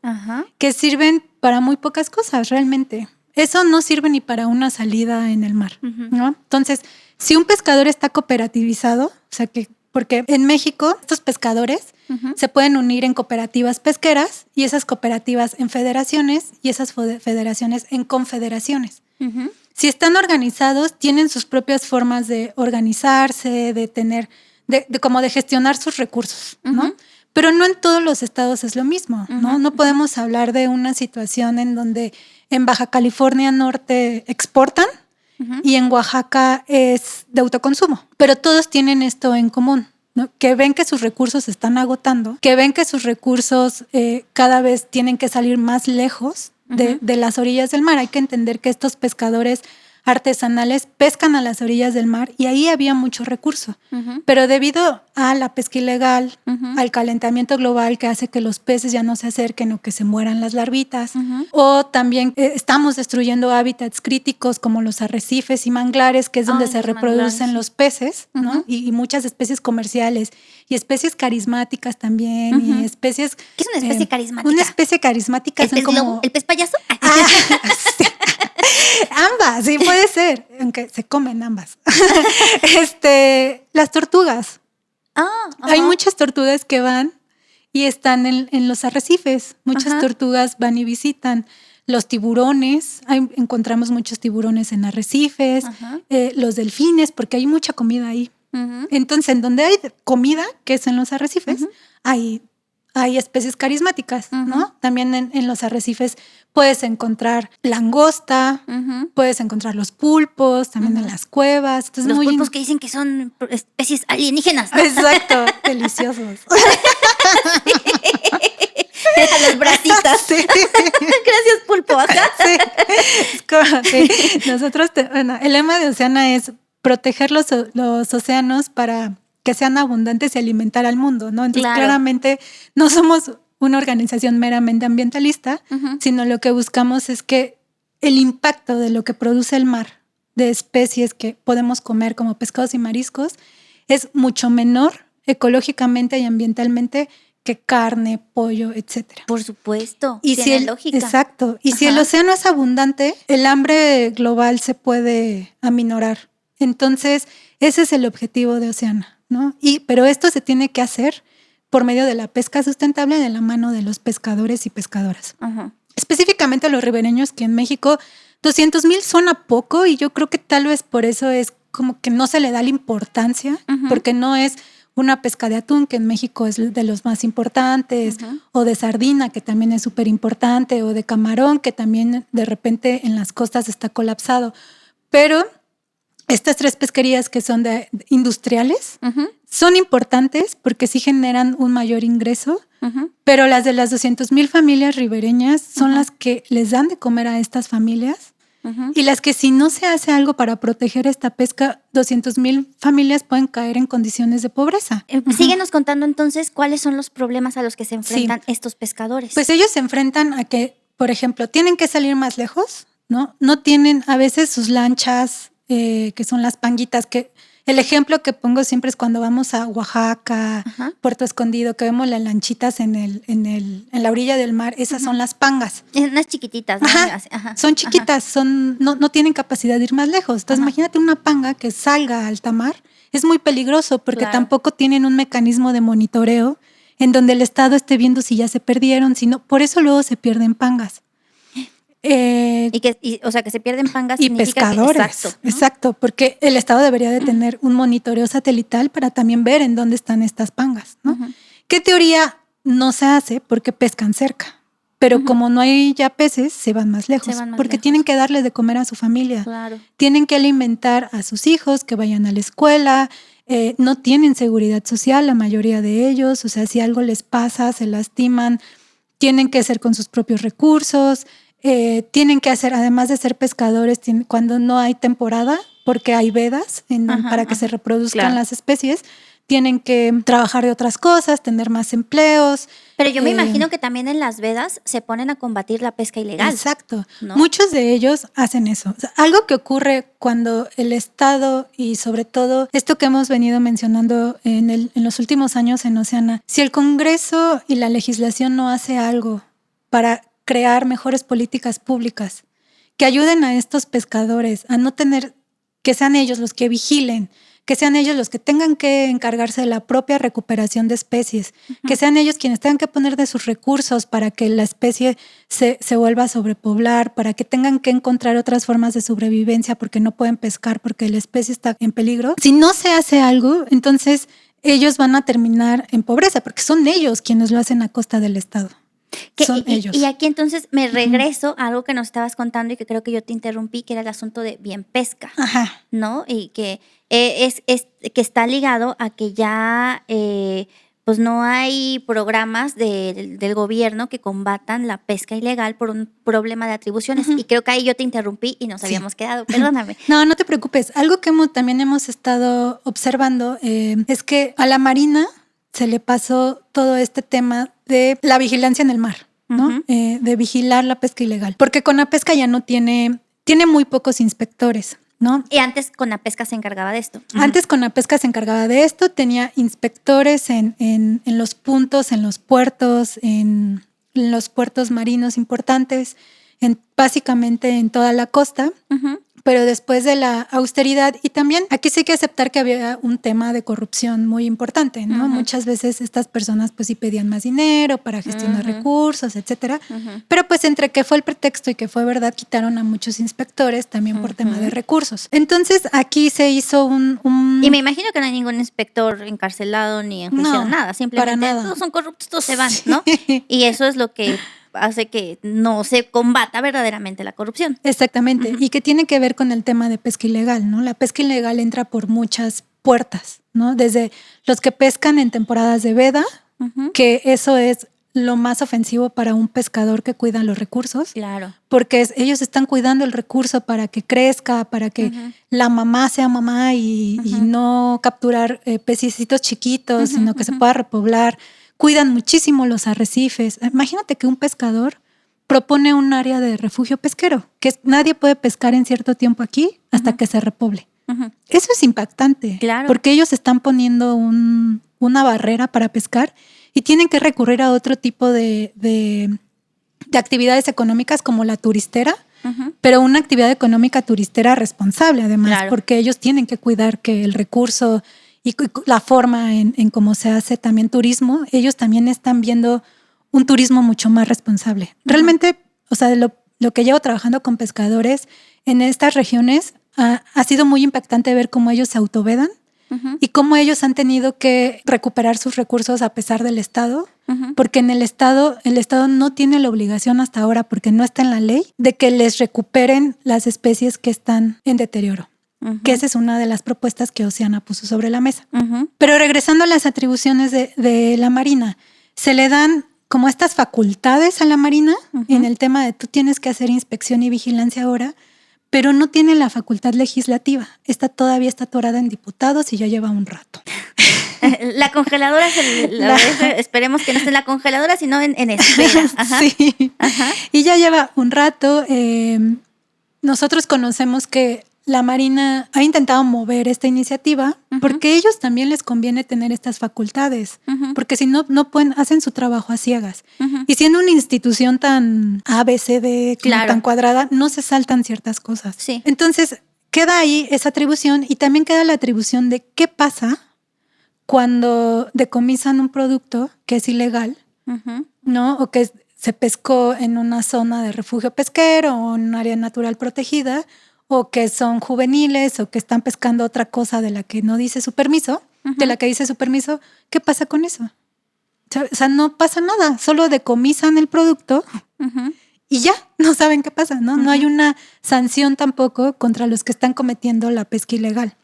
que sirven para muy pocas cosas realmente. Eso no sirve ni para una salida en el mar, ¿no? Entonces, si un pescador está cooperativizado, o sea que, porque en México estos pescadores se pueden unir en cooperativas pesqueras y esas cooperativas en federaciones y esas federaciones en confederaciones. Si están organizados, tienen sus propias formas de organizarse, de tener, como de gestionar sus recursos, ¿no? Pero no en todos los estados es lo mismo, ¿no? No podemos hablar de una situación en donde en Baja California Norte exportan y en Oaxaca es de autoconsumo. Pero todos tienen esto en común, ¿no? Que ven que sus recursos se están agotando, que ven que sus recursos cada vez tienen que salir más lejos de las orillas del mar. Hay que entender que estos pescadores artesanales pescan a las orillas del mar y ahí había mucho recurso. Pero debido a la pesca ilegal, al calentamiento global que hace que los peces ya no se acerquen o que se mueran las larvitas, o también estamos destruyendo hábitats críticos como los arrecifes y manglares, que es donde se reproducen los peces, ¿no? Y muchas especies comerciales y especies carismáticas también y especies... ¿Qué es una especie carismática? Una especie carismática ¿El pez globo? ¿El pez payaso? Sí. Ambas, sí puede ser, aunque se comen ambas. Las tortugas. Hay muchas tortugas que van y están en los arrecifes. Muchas tortugas van y visitan. Los tiburones, encontramos muchos tiburones en arrecifes, los delfines, porque hay mucha comida ahí. Entonces, en donde hay comida, que es en los arrecifes, hay especies carismáticas, ¿no? También en los arrecifes puedes encontrar langosta, puedes encontrar los pulpos, también en las cuevas. Entonces, los pulpos que dicen que son especies alienígenas, ¿no? Exacto, deliciosos. A los bracitos. Sí. Gracias, pulpo. Sí. Nosotros, el lema de Oceana es proteger los océanos para que sean abundantes y alimentar al mundo, ¿no? Entonces, claramente no somos una organización meramente ambientalista, sino lo que buscamos es que el impacto de lo que produce el mar, de especies que podemos comer como pescados y mariscos, es mucho menor ecológicamente y ambientalmente que carne, pollo, etcétera. Por supuesto, y tiene lógica. Exacto. Y si el océano es abundante, el hambre global se puede aminorar. Entonces, ese es el objetivo de Oceana, ¿no? Pero esto se tiene que hacer por medio de la pesca sustentable de la mano de los pescadores y pescadoras. Específicamente los ribereños, que en México 200,000 suena poco y yo creo que tal vez por eso es como que no se le da la importancia, porque no es una pesca de atún, que en México es de los más importantes, o de sardina, que también es súper importante, o de camarón, que también de repente en las costas está colapsado. Pero estas tres pesquerías que son industriales son importantes porque sí generan un mayor ingreso, pero las de las 200,000 familias ribereñas son las que les dan de comer a estas familias y las que si no se hace algo para proteger esta pesca, 200,000 familias pueden caer en condiciones de pobreza. Síguenos contando entonces cuáles son los problemas a los que se enfrentan estos pescadores. Pues ellos se enfrentan a que, por ejemplo, tienen que salir más lejos, ¿no? No tienen a veces sus lanchas, que son las panguitas, que el ejemplo que pongo siempre es cuando vamos a Oaxaca, Puerto Escondido, que vemos las lanchitas en la orilla del mar, esas son las pangas. Unas chiquititas, ¿no? Son chiquitas, no tienen capacidad de ir más lejos. Entonces imagínate una panga que salga a alta mar, es muy peligroso porque tampoco tienen un mecanismo de monitoreo en donde el Estado esté viendo si ya se perdieron, por eso luego se pierden pangas. O sea, que se pierden pangas y pescadores. Exacto, porque el Estado debería de tener un monitoreo satelital para también ver en dónde están estas pangas, ¿no? ¿Qué teoría no se hace? Porque pescan cerca, pero como no hay ya peces, se van más lejos, porque tienen que darles de comer a su familia, tienen que alimentar a sus hijos, que vayan a la escuela, no tienen seguridad social la mayoría de ellos, o sea, si algo les pasa, se lastiman, tienen que hacer con sus propios recursos. Tienen que hacer, además de ser pescadores, cuando no hay temporada, porque hay vedas para que se reproduzcan las especies, tienen que trabajar de otras cosas, tener más empleos. Pero yo me imagino que también en las vedas se ponen a combatir la pesca ilegal. Exacto. ¿No? Muchos de ellos hacen eso. O sea, algo que ocurre cuando el Estado y sobre todo esto que hemos venido mencionando en los últimos años en Oceana, si el Congreso y la legislación no hace algo para crear mejores políticas públicas que ayuden a estos pescadores a no tener, que sean ellos los que vigilen, que sean ellos los que tengan que encargarse de la propia recuperación de especies, que sean ellos quienes tengan que poner de sus recursos para que la especie se vuelva a sobrepoblar, para que tengan que encontrar otras formas de sobrevivencia porque no pueden pescar, porque la especie está en peligro. Si no se hace algo, entonces ellos van a terminar en pobreza porque son ellos quienes lo hacen a costa del Estado. Son ellos. Y aquí entonces me regreso a algo que nos estabas contando y que creo que yo te interrumpí, que era el asunto de bien pesca, ¿no? Y que que está ligado a que ya pues no hay programas del gobierno que combatan la pesca ilegal por un problema de atribuciones. Y creo que ahí yo te interrumpí y nos habíamos quedado. Perdóname. No te preocupes. Algo que también hemos estado observando es que a la Marina se le pasó todo este tema de la vigilancia en el mar, ¿no? De vigilar la pesca ilegal. Porque Conapesca ya no tiene muy pocos inspectores, ¿no? Y antes Conapesca se encargaba de esto. Antes Conapesca se encargaba de esto, tenía inspectores en los puntos, en los puertos, en los puertos marinos importantes, básicamente en toda la costa. Pero después de la austeridad, y también aquí sí hay que aceptar que había un tema de corrupción muy importante, ¿no? Muchas veces estas personas pues sí pedían más dinero para gestionar recursos, etcétera. Pero pues entre que fue el pretexto y que fue verdad, quitaron a muchos inspectores también por tema de recursos. Entonces aquí se hizo un... Y me imagino que no hay ningún inspector encarcelado ni en juicio, nada. Simplemente todos son corruptos, todos se van, ¿no? Y eso es lo que hace que no se combata verdaderamente la corrupción. Exactamente, y que tiene que ver con el tema de pesca ilegal, ¿no? La pesca ilegal entra por muchas puertas, ¿no? Desde los que pescan en temporadas de veda, que eso es lo más ofensivo para un pescador que cuida los recursos. Claro. Porque ellos están cuidando el recurso para que crezca, para que la mamá sea mamá y no capturar pececitos chiquitos, sino que se pueda repoblar. Cuidan muchísimo los arrecifes. Imagínate que un pescador propone un área de refugio pesquero, que nadie puede pescar en cierto tiempo aquí hasta que se repoble. Eso es impactante, claro, porque ellos están poniendo una barrera para pescar y tienen que recurrir a otro tipo de actividades económicas como la turistera, pero una actividad económica turistera responsable además, porque ellos tienen que cuidar que el recurso y la forma en cómo se hace también turismo, ellos también están viendo un turismo mucho más responsable. Realmente, o sea, lo que llevo trabajando con pescadores en estas regiones ha sido muy impactante ver cómo ellos se autovedan y cómo ellos han tenido que recuperar sus recursos a pesar del Estado, porque en el Estado no tiene la obligación hasta ahora, porque no está en la ley, de que les recuperen las especies que están en deterioro. Que esa es una de las propuestas que Oceana puso sobre la mesa. Pero regresando a las atribuciones de la Marina, se le dan como estas facultades a la Marina en el tema de tú tienes que hacer inspección y vigilancia ahora, pero no tiene la facultad legislativa. Todavía está atorada en diputados y ya lleva un rato. La congeladora, esperemos que no esté en la congeladora, sino en espera. Ajá. Sí. Ajá. Y ya lleva un rato. Nosotros conocemos que la Marina ha intentado mover esta iniciativa porque a ellos también les conviene tener estas facultades, porque si no pueden, hacen su trabajo a ciegas. Y siendo una institución tan ABCD, tan cuadrada, no se saltan ciertas cosas. Sí. Entonces, queda ahí esa atribución y también queda la atribución de qué pasa cuando decomisan un producto que es ilegal, ¿no? O que se pescó en una zona de refugio pesquero o en un área natural protegida, o que son juveniles, o que están pescando otra cosa de la que no dice su permiso, de la que dice su permiso. ¿Qué pasa con eso? O sea, no pasa nada, solo decomisan el producto y ya, no saben qué pasa, ¿no? No hay una sanción tampoco contra los que están cometiendo la pesca ilegal.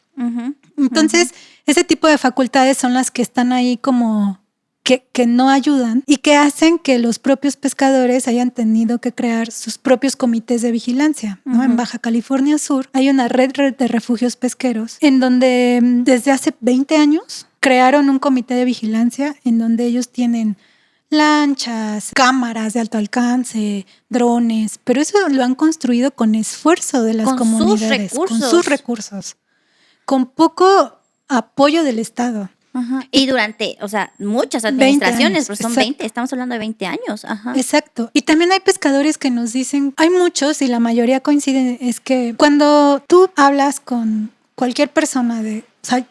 Entonces, ese tipo de facultades son las que están ahí como que no ayudan y que hacen que los propios pescadores hayan tenido que crear sus propios comités de vigilancia, ¿no? En Baja California Sur hay una red de refugios pesqueros en donde desde hace 20 años crearon un comité de vigilancia en donde ellos tienen lanchas, cámaras de alto alcance, drones, pero eso lo han construido con esfuerzo de las comunidades, con sus recursos, con poco apoyo del Estado. Y durante, muchas administraciones, pero son 20, estamos hablando de 20 años. Exacto. Y también hay pescadores que nos dicen, hay muchos y la mayoría coinciden, es que cuando tú hablas con cualquier persona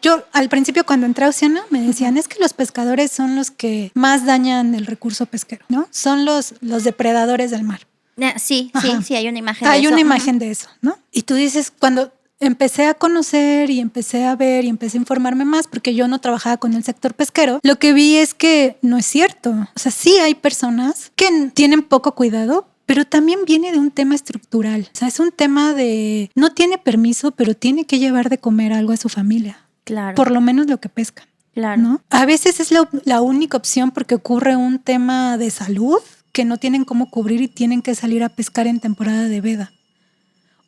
yo al principio cuando entré a Oceana me decían, es que los pescadores son los que más dañan el recurso pesquero, ¿no? Son los depredadores del mar. Sí, hay una imagen de eso. Hay una imagen de eso, ¿no? Y tú dices, cuando empecé a conocer y empecé a ver y empecé a informarme más porque yo no trabajaba con el sector pesquero, lo que vi es que no es cierto. O sea, sí hay personas que tienen poco cuidado, pero también viene de un tema estructural. O sea, es un tema de no tiene permiso, pero tiene que llevar de comer algo a su familia. Claro. Por lo menos lo que pescan. Claro. ¿No? A veces es la única opción porque ocurre un tema de salud que no tienen cómo cubrir y tienen que salir a pescar en temporada de veda.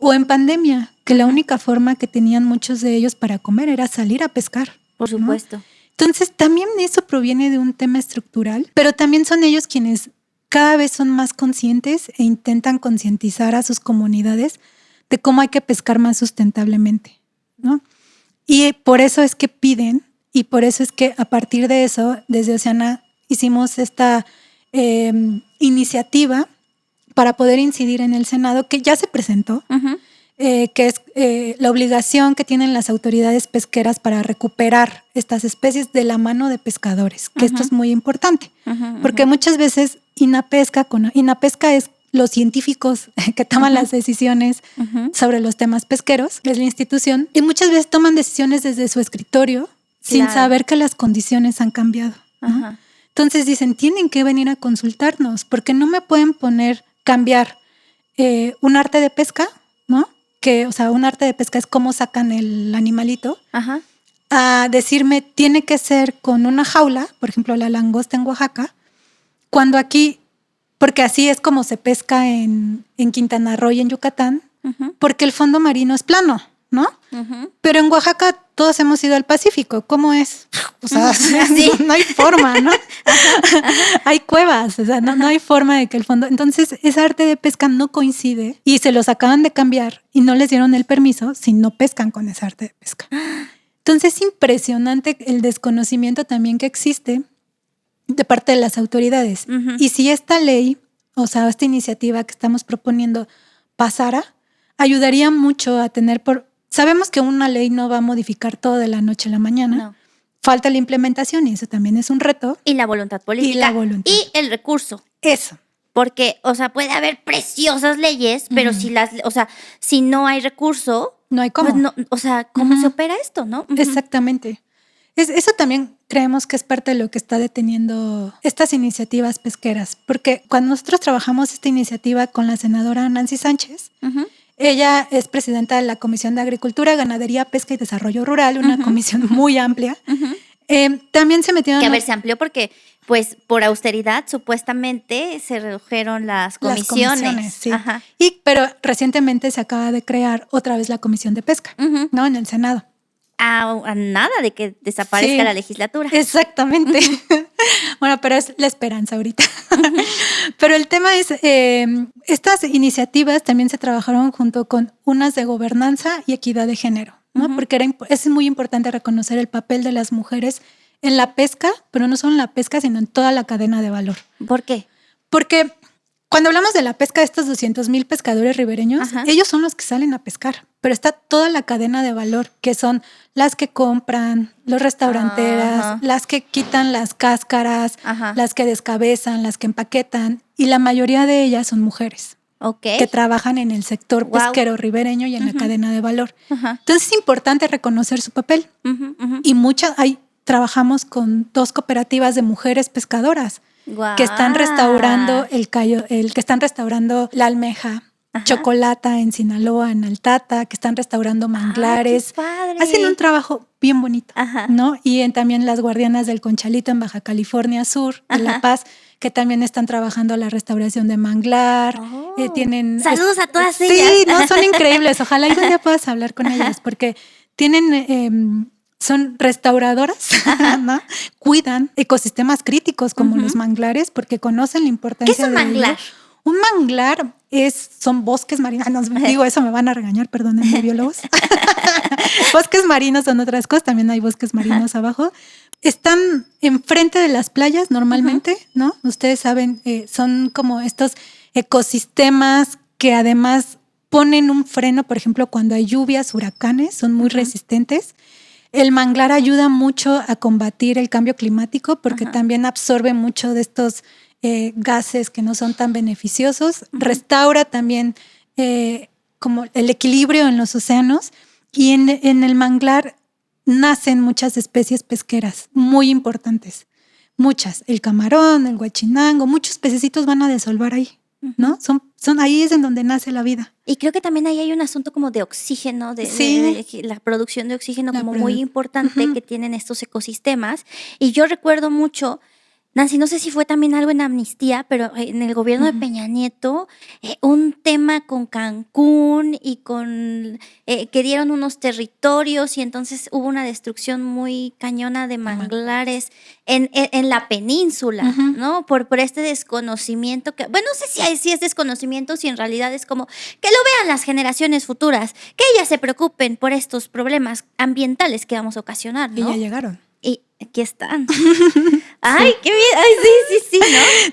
O en pandemia, que la única forma que tenían muchos de ellos para comer era salir a pescar. Por supuesto. ¿No? Entonces también eso proviene de un tema estructural, pero también son ellos quienes cada vez son más conscientes e intentan concientizar a sus comunidades de cómo hay que pescar más sustentablemente, ¿no? Y por eso es que piden, y por eso es que a partir de eso, desde Oceana hicimos esta iniciativa para poder incidir en el Senado, que ya se presentó, que es la obligación que tienen las autoridades pesqueras para recuperar estas especies de la mano de pescadores, que esto es muy importante, porque muchas veces INAPESCA es los científicos que toman las decisiones sobre los temas pesqueros, es la institución, y muchas veces toman decisiones desde su escritorio sin saber que las condiciones han cambiado, ¿no? Entonces dicen, tienen que venir a consultarnos, porque no me pueden cambiar un arte de pesca, ¿no? Un arte de pesca es cómo sacan el animalito, a decirme tiene que ser con una jaula, por ejemplo la langosta en Oaxaca, cuando aquí, porque así es como se pesca en Quintana Roo y en Yucatán, porque el fondo marino es plano, ¿no? Pero en Oaxaca todos hemos ido al Pacífico, ¿cómo es? O sea, no hay forma, ¿no? Hay cuevas, o sea, no hay forma de que el fondo... Entonces, ese arte de pesca no coincide y se los acaban de cambiar y no les dieron el permiso si no pescan con ese arte de pesca. Entonces, es impresionante el desconocimiento también que existe de parte de las autoridades. Y si esta ley, esta iniciativa que estamos proponiendo pasara, ayudaría mucho a tener Sabemos que una ley no va a modificar todo de la noche a la mañana. No. Falta la implementación y eso también es un reto. Y la voluntad política. Y el recurso. Eso. Porque, puede haber preciosas leyes, pero si no hay recurso... No hay cómo. Pues ¿cómo se opera esto, no? Exactamente. Eso también creemos que es parte de lo que está deteniendo estas iniciativas pesqueras. Porque cuando nosotros trabajamos esta iniciativa con la senadora Nancy Sánchez... Ella es presidenta de la Comisión de Agricultura, Ganadería, Pesca y Desarrollo Rural, una comisión muy amplia. También se metieron... Que a ver, se amplió porque, pues, por austeridad, supuestamente se redujeron las comisiones. Sí. Ajá. Pero recientemente se acaba de crear otra vez la Comisión de Pesca, ¿no? En el Senado. A nada de que desaparezca la legislatura. Exactamente. Bueno, pero es la esperanza ahorita. Pero el tema es, estas iniciativas también se trabajaron junto con unas de gobernanza y equidad de género, ¿no? Porque es muy importante reconocer el papel de las mujeres en la pesca, pero no solo en la pesca, sino en toda la cadena de valor. ¿Por qué? Porque cuando hablamos de la pesca de estos 200,000 pescadores ribereños, ellos son los que salen a pescar, pero está toda la cadena de valor, que son las que compran, los restauranteras, las que quitan las cáscaras, las que descabezan, las que empaquetan, y la mayoría de ellas son mujeres. Que trabajan en el sector pesquero ribereño y en la cadena de valor. Entonces es importante reconocer su papel. Y trabajamos con 2 cooperativas de mujeres pescadoras que están restaurando que están restaurando la almeja, chocolata en Sinaloa, en Altata, que están restaurando manglares. Hacen un trabajo bien bonito, ¿no? Y también las guardianas del Conchalito en Baja California Sur, en La Paz, que también están trabajando la restauración de manglar. Saludos a todas ellas. Sí, no, son increíbles. Ojalá algún día puedas hablar con ellas, porque son restauradoras, ¿no? Cuidan ecosistemas críticos como los manglares, porque conocen la importancia. ¿Qué es un manglar? Un manglar son bosques marinos. Digo, eso me van a regañar, perdónenme, biólogos. Bosques marinos son otras cosas, también hay bosques marinos abajo. Están enfrente de las playas normalmente, ¿no? Ustedes saben, son como estos ecosistemas que además ponen un freno, por ejemplo, cuando hay lluvias, huracanes, son muy resistentes. El manglar ayuda mucho a combatir el cambio climático porque también absorbe mucho de estos gases que no son tan beneficiosos. Restaura también como el equilibrio en los océanos, y en el manglar nacen muchas especies pesqueras muy importantes. Muchas. El camarón, el guachinango, muchos pececitos van a desolvar ahí, ¿no? Ahí es en donde nace la vida. Y creo que también ahí hay un asunto como de oxígeno, de la producción de oxígeno muy importante que tienen estos ecosistemas. Y yo recuerdo mucho, Nancy, no sé si fue también algo en Amnistía, pero en el gobierno de Peña Nieto, un tema con Cancún y que dieron unos territorios, y entonces hubo una destrucción muy cañona de manglares en la península, ¿no? Por este desconocimiento que, bueno, no sé si es desconocimiento, si en realidad es como que lo vean las generaciones futuras, que ellas se preocupen por estos problemas ambientales que vamos a ocasionar, ¿no? Y ya llegaron. Y aquí están. Ay, qué bien. Ay, sí,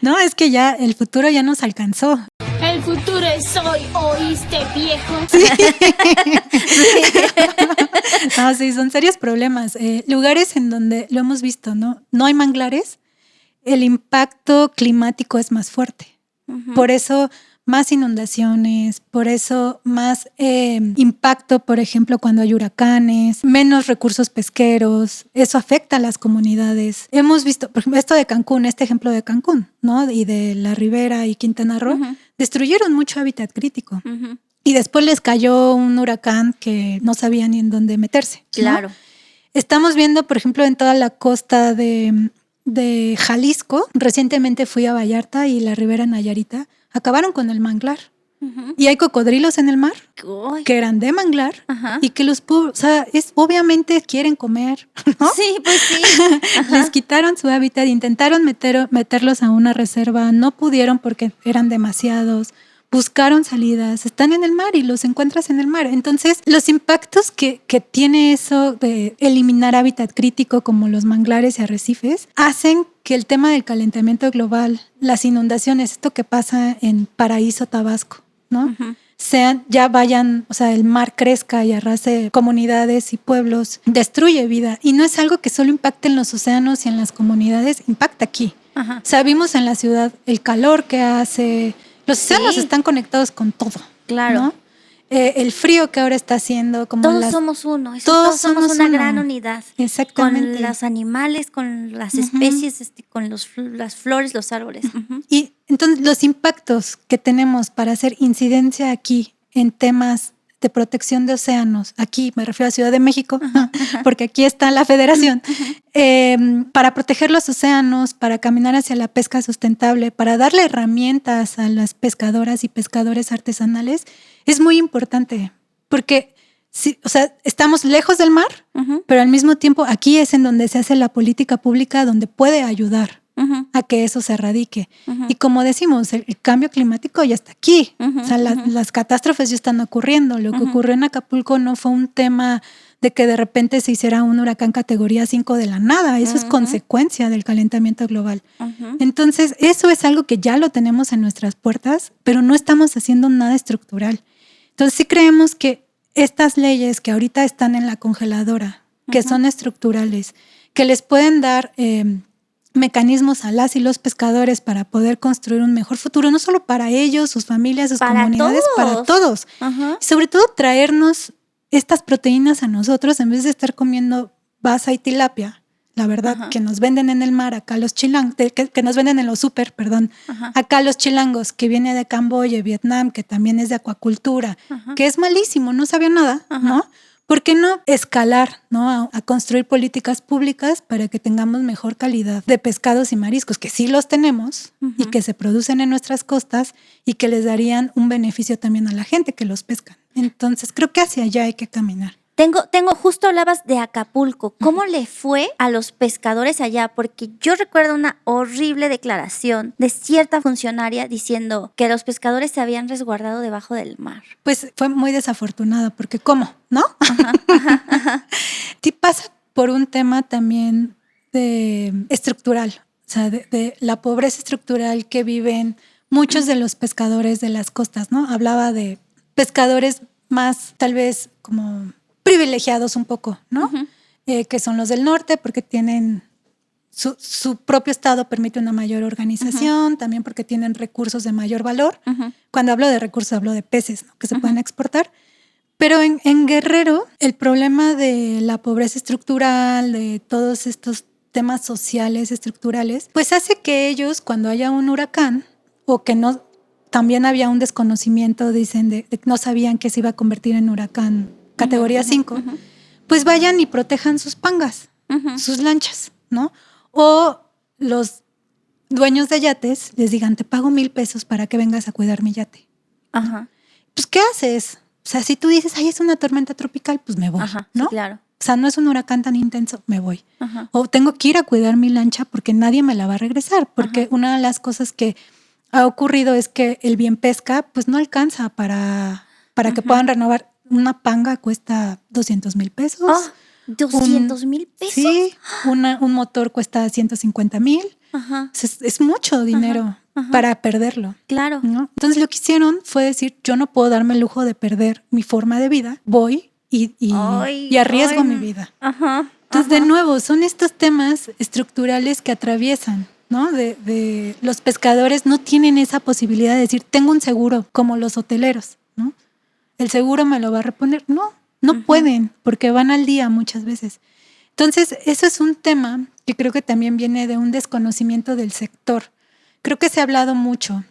¿no? No, es que ya el futuro ya nos alcanzó. El futuro es hoy, ¿oíste, viejo? Sí. No, sí, son serios problemas. Lugares en donde lo hemos visto, ¿no? No hay manglares, el impacto climático es más fuerte. Por eso más inundaciones, por eso más impacto, por ejemplo, cuando hay huracanes, menos recursos pesqueros, eso afecta a las comunidades. Hemos visto, por ejemplo, esto de Cancún, este ejemplo de Cancún, ¿no? Y de La Ribera y Quintana Roo, destruyeron mucho hábitat crítico. Y después les cayó un huracán que no sabían ni en dónde meterse, ¿no? Claro. Estamos viendo, por ejemplo, en toda la costa de Jalisco. Recientemente fui a Vallarta y La Ribera Nayarita. Acabaron con el manglar. Y hay cocodrilos en el mar que eran de manglar y que obviamente quieren comer, ¿no? Sí, pues sí. Les quitaron su hábitat, intentaron meterlos a una reserva, no pudieron porque eran demasiados. Buscaron salidas, están en el mar y los encuentras en el mar. Entonces, los impactos que tiene eso de eliminar hábitat crítico como los manglares y arrecifes hacen que el tema del calentamiento global, las inundaciones, esto que pasa en Paraíso, Tabasco, ¿no? El mar crezca y arrase comunidades y pueblos, destruye vida. Y no es algo que solo impacte en los océanos y en las comunidades, impacta aquí. Vimos en la ciudad el calor que hace. Los océanos están conectados con todo. Claro. ¿no? El frío que ahora está haciendo. Todos somos uno. Todos somos una gran unidad. Exactamente. Con los animales, con las especies, con las flores, los árboles. Y entonces los impactos que tenemos para hacer incidencia aquí en temas de protección de océanos, aquí me refiero a Ciudad de México, porque aquí está la federación, para proteger los océanos, para caminar hacia la pesca sustentable, para darle herramientas a las pescadoras y pescadores artesanales, es muy importante, porque sí, o sea, estamos lejos del mar, pero al mismo tiempo aquí es en donde se hace la política pública, donde puede ayudar a que eso se erradique. Y como decimos, el cambio climático ya está aquí. O sea, las catástrofes ya están ocurriendo. Lo que ocurrió en Acapulco no fue un tema de que de repente se hiciera un huracán categoría 5 de la nada. Eso es consecuencia del calentamiento global. Entonces, eso es algo que ya lo tenemos en nuestras puertas, pero no estamos haciendo nada estructural. Entonces, sí creemos que estas leyes que ahorita están en la congeladora, que son estructurales, que les pueden dar mecanismos a las y los pescadores para poder construir un mejor futuro, no solo para ellos, sus familias, sus comunidades, para todos. Y sobre todo traernos estas proteínas a nosotros en vez de estar comiendo basa y tilapia, la verdad, que nos venden en el mar, acá los chilangos, que nos venden en los súper, perdón, acá los chilangos, que viene de Camboya, Vietnam, que también es de acuacultura, que es malísimo, no sabía nada, ¿no? ¿Por qué no escalar, ¿no? A construir políticas públicas para que tengamos mejor calidad de pescados y mariscos, que sí los tenemos y que se producen en nuestras costas y que les darían un beneficio también a la gente que los pescan? Entonces, creo que hacia allá hay que caminar. Justo hablabas de Acapulco. ¿Cómo le fue a los pescadores allá? Porque yo recuerdo una horrible declaración de cierta funcionaria diciendo que los pescadores se habían resguardado debajo del mar. Pues fue muy desafortunada, porque ¿cómo? ¿No? Sí pasa por un tema también estructural, o sea, de la pobreza estructural que viven muchos de los pescadores de las costas, ¿no? Hablaba de pescadores más tal vez como privilegiados un poco, ¿no? Que son los del norte porque tienen su propio estado permite una mayor organización, también porque tienen recursos de mayor valor. Cuando hablo de recursos hablo de peces, ¿no? Que se pueden exportar. Pero en Guerrero el problema de la pobreza estructural, de todos estos temas sociales estructurales, pues hace que ellos cuando haya un huracán o que no, también había un desconocimiento, dicen, de no sabían que se iba a convertir en huracán categoría 5, pues vayan y protejan sus pangas, sus lanchas, ¿no? O los dueños de yates les digan, te pago $1,000 para que vengas a cuidar mi yate. Pues, ¿qué haces? O sea, si tú dices, ay, es una tormenta tropical, pues me voy, ¿no? Sí, claro. O sea, no es un huracán tan intenso, me voy. O tengo que ir a cuidar mi lancha porque nadie me la va a regresar, porque una de las cosas que ha ocurrido es que el bien pesca, pues no alcanza para que puedan renovar. Una panga cuesta $200,000. $200,000. Sí, un motor cuesta $150,000. Es mucho dinero para perderlo. Claro. ¿No? Entonces lo que hicieron fue decir, yo no puedo darme el lujo de perder mi forma de vida, voy y arriesgo mi vida. Entonces, de nuevo, son estos temas estructurales que atraviesan, ¿no? De los pescadores no tienen esa posibilidad de decir, tengo un seguro, como los hoteleros, ¿no? El seguro me lo va a reponer. No pueden, porque van al día muchas veces. Entonces, eso es un tema que creo que también viene de un desconocimiento del sector. Creo que se ha hablado mucho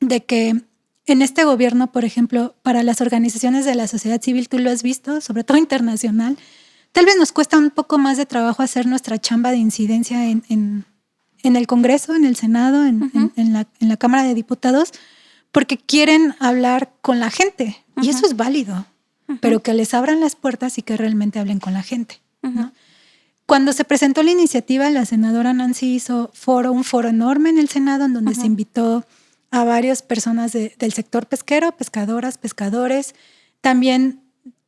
de que en este gobierno, por ejemplo, para las organizaciones de la sociedad civil, tú lo has visto, sobre todo internacional, tal vez nos cuesta un poco más de trabajo hacer nuestra chamba de incidencia en el Congreso, en el Senado, en la Cámara de Diputados, porque quieren hablar con la gente. Y eso es válido, pero que les abran las puertas y que realmente hablen con la gente, ¿no? Cuando se presentó la iniciativa, la senadora Nancy hizo un foro enorme en el Senado en donde se invitó a varias personas del sector pesquero, pescadoras, pescadores. También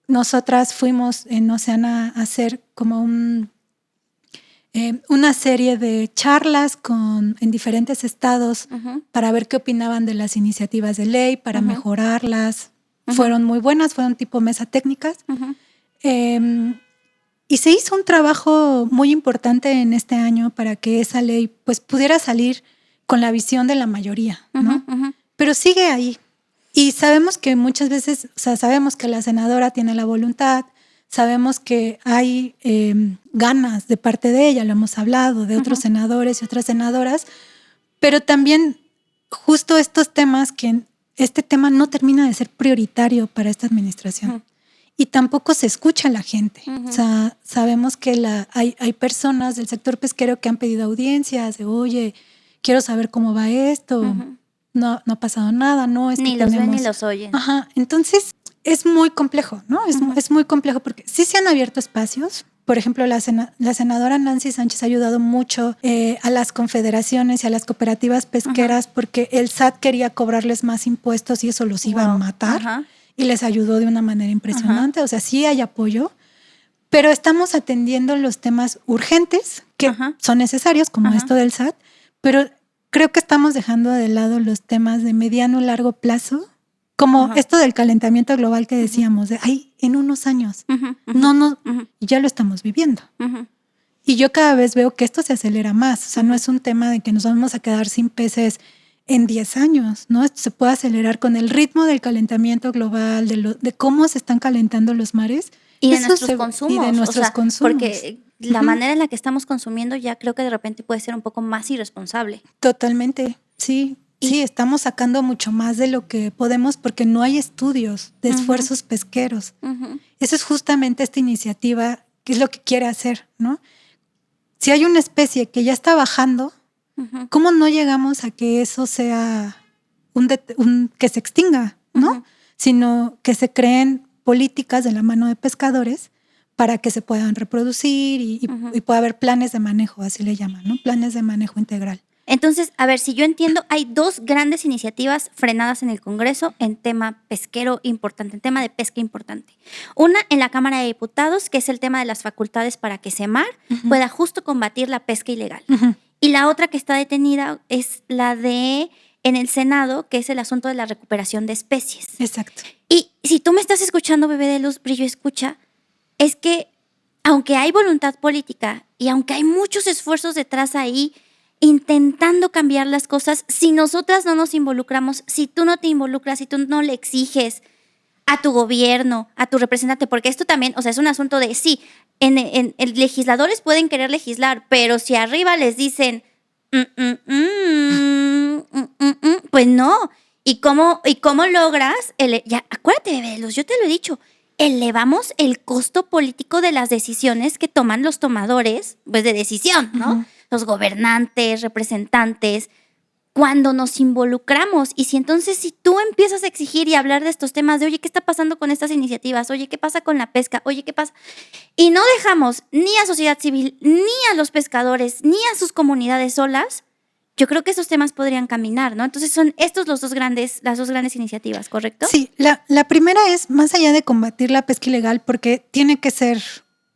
nosotras fuimos en Oceana a hacer como una serie de charlas en diferentes estados para ver qué opinaban de las iniciativas de ley, para mejorarlas. Fueron muy buenas, fueron tipo mesa técnicas. Y se hizo un trabajo muy importante en este año para que esa ley pues pudiera salir con la visión de la mayoría, ¿no? Pero sigue ahí. Y sabemos que muchas veces, o sea, sabemos que la senadora tiene la voluntad, sabemos que hay ganas de parte de ella, lo hemos hablado, de otros senadores y otras senadoras, pero también justo estos temas que este tema no termina de ser prioritario para esta administración. Y tampoco se escucha a la gente. O sea, sabemos que hay personas del sector pesquero que han pedido audiencias de, oye, quiero saber cómo va esto. No ha pasado nada, ¿no? Ni los ven ni los oyen. Ajá, entonces es muy complejo, ¿no? Es muy complejo porque sí se han abierto espacios. Por ejemplo, la senadora Nancy Sánchez ha ayudado mucho a las confederaciones y a las cooperativas pesqueras porque el SAT quería cobrarles más impuestos y eso los iba a matar y les ayudó de una manera impresionante. O sea, sí hay apoyo, pero estamos atendiendo los temas urgentes que son necesarios, como esto del SAT, pero creo que estamos dejando de lado los temas de mediano y largo plazo, como esto del calentamiento global que decíamos, de en unos años. Y ya lo estamos viviendo. Y yo cada vez veo que esto se acelera más. O sea, no es un tema de que nos vamos a quedar sin peces en 10 años, ¿no? Esto se puede acelerar con el ritmo del calentamiento global, de cómo se están calentando los mares. Y de nuestros consumos. Y de nuestros consumos. Porque la manera en la que estamos consumiendo ya creo que de repente puede ser un poco más irresponsable. Totalmente, sí. Sí, estamos sacando mucho más de lo que podemos porque no hay estudios de esfuerzos pesqueros. Eso es justamente esta iniciativa, que es lo que quiere hacer, ¿no? Si hay una especie que ya está bajando, ¿cómo no llegamos a que eso sea que se extinga, ¿no? Sino que se creen políticas de la mano de pescadores para que se puedan reproducir y pueda haber planes de manejo, así le llaman, ¿no? Planes de manejo integral. Entonces, a ver, si yo entiendo, hay 2 grandes iniciativas frenadas en el Congreso en tema pesquero importante, en tema de pesca importante. Una en la Cámara de Diputados, que es el tema de las facultades para que Semar pueda justo combatir la pesca ilegal. Y la otra que está detenida es la de en el Senado, que es el asunto de la recuperación de especies. Exacto. Y si tú me estás escuchando, bebé de luz, brillo, escucha, es que aunque hay voluntad política y aunque hay muchos esfuerzos detrás ahí, intentando cambiar las cosas, si nosotras no nos involucramos, si tú no te involucras, si tú no le exiges a tu gobierno, a tu representante, porque esto también, o sea, es un asunto de sí, en legisladores pueden querer legislar, pero si arriba les dicen pues no. ¿Y cómo logras? Ya, acuérdate, bebé, yo te lo he dicho, elevamos el costo político de las decisiones que toman los tomadores, pues de decisión, ¿no? Los gobernantes, representantes, cuando nos involucramos. Y si tú empiezas a exigir y hablar de estos temas de, oye, ¿qué está pasando con estas iniciativas? Oye, ¿qué pasa con la pesca? Oye, ¿qué pasa? Y no dejamos ni a sociedad civil, ni a los pescadores, ni a sus comunidades solas, yo creo que esos temas podrían caminar, ¿no? Entonces son estos las dos grandes iniciativas, ¿correcto? Sí, la primera es más allá de combatir la pesca ilegal, porque tiene que ser,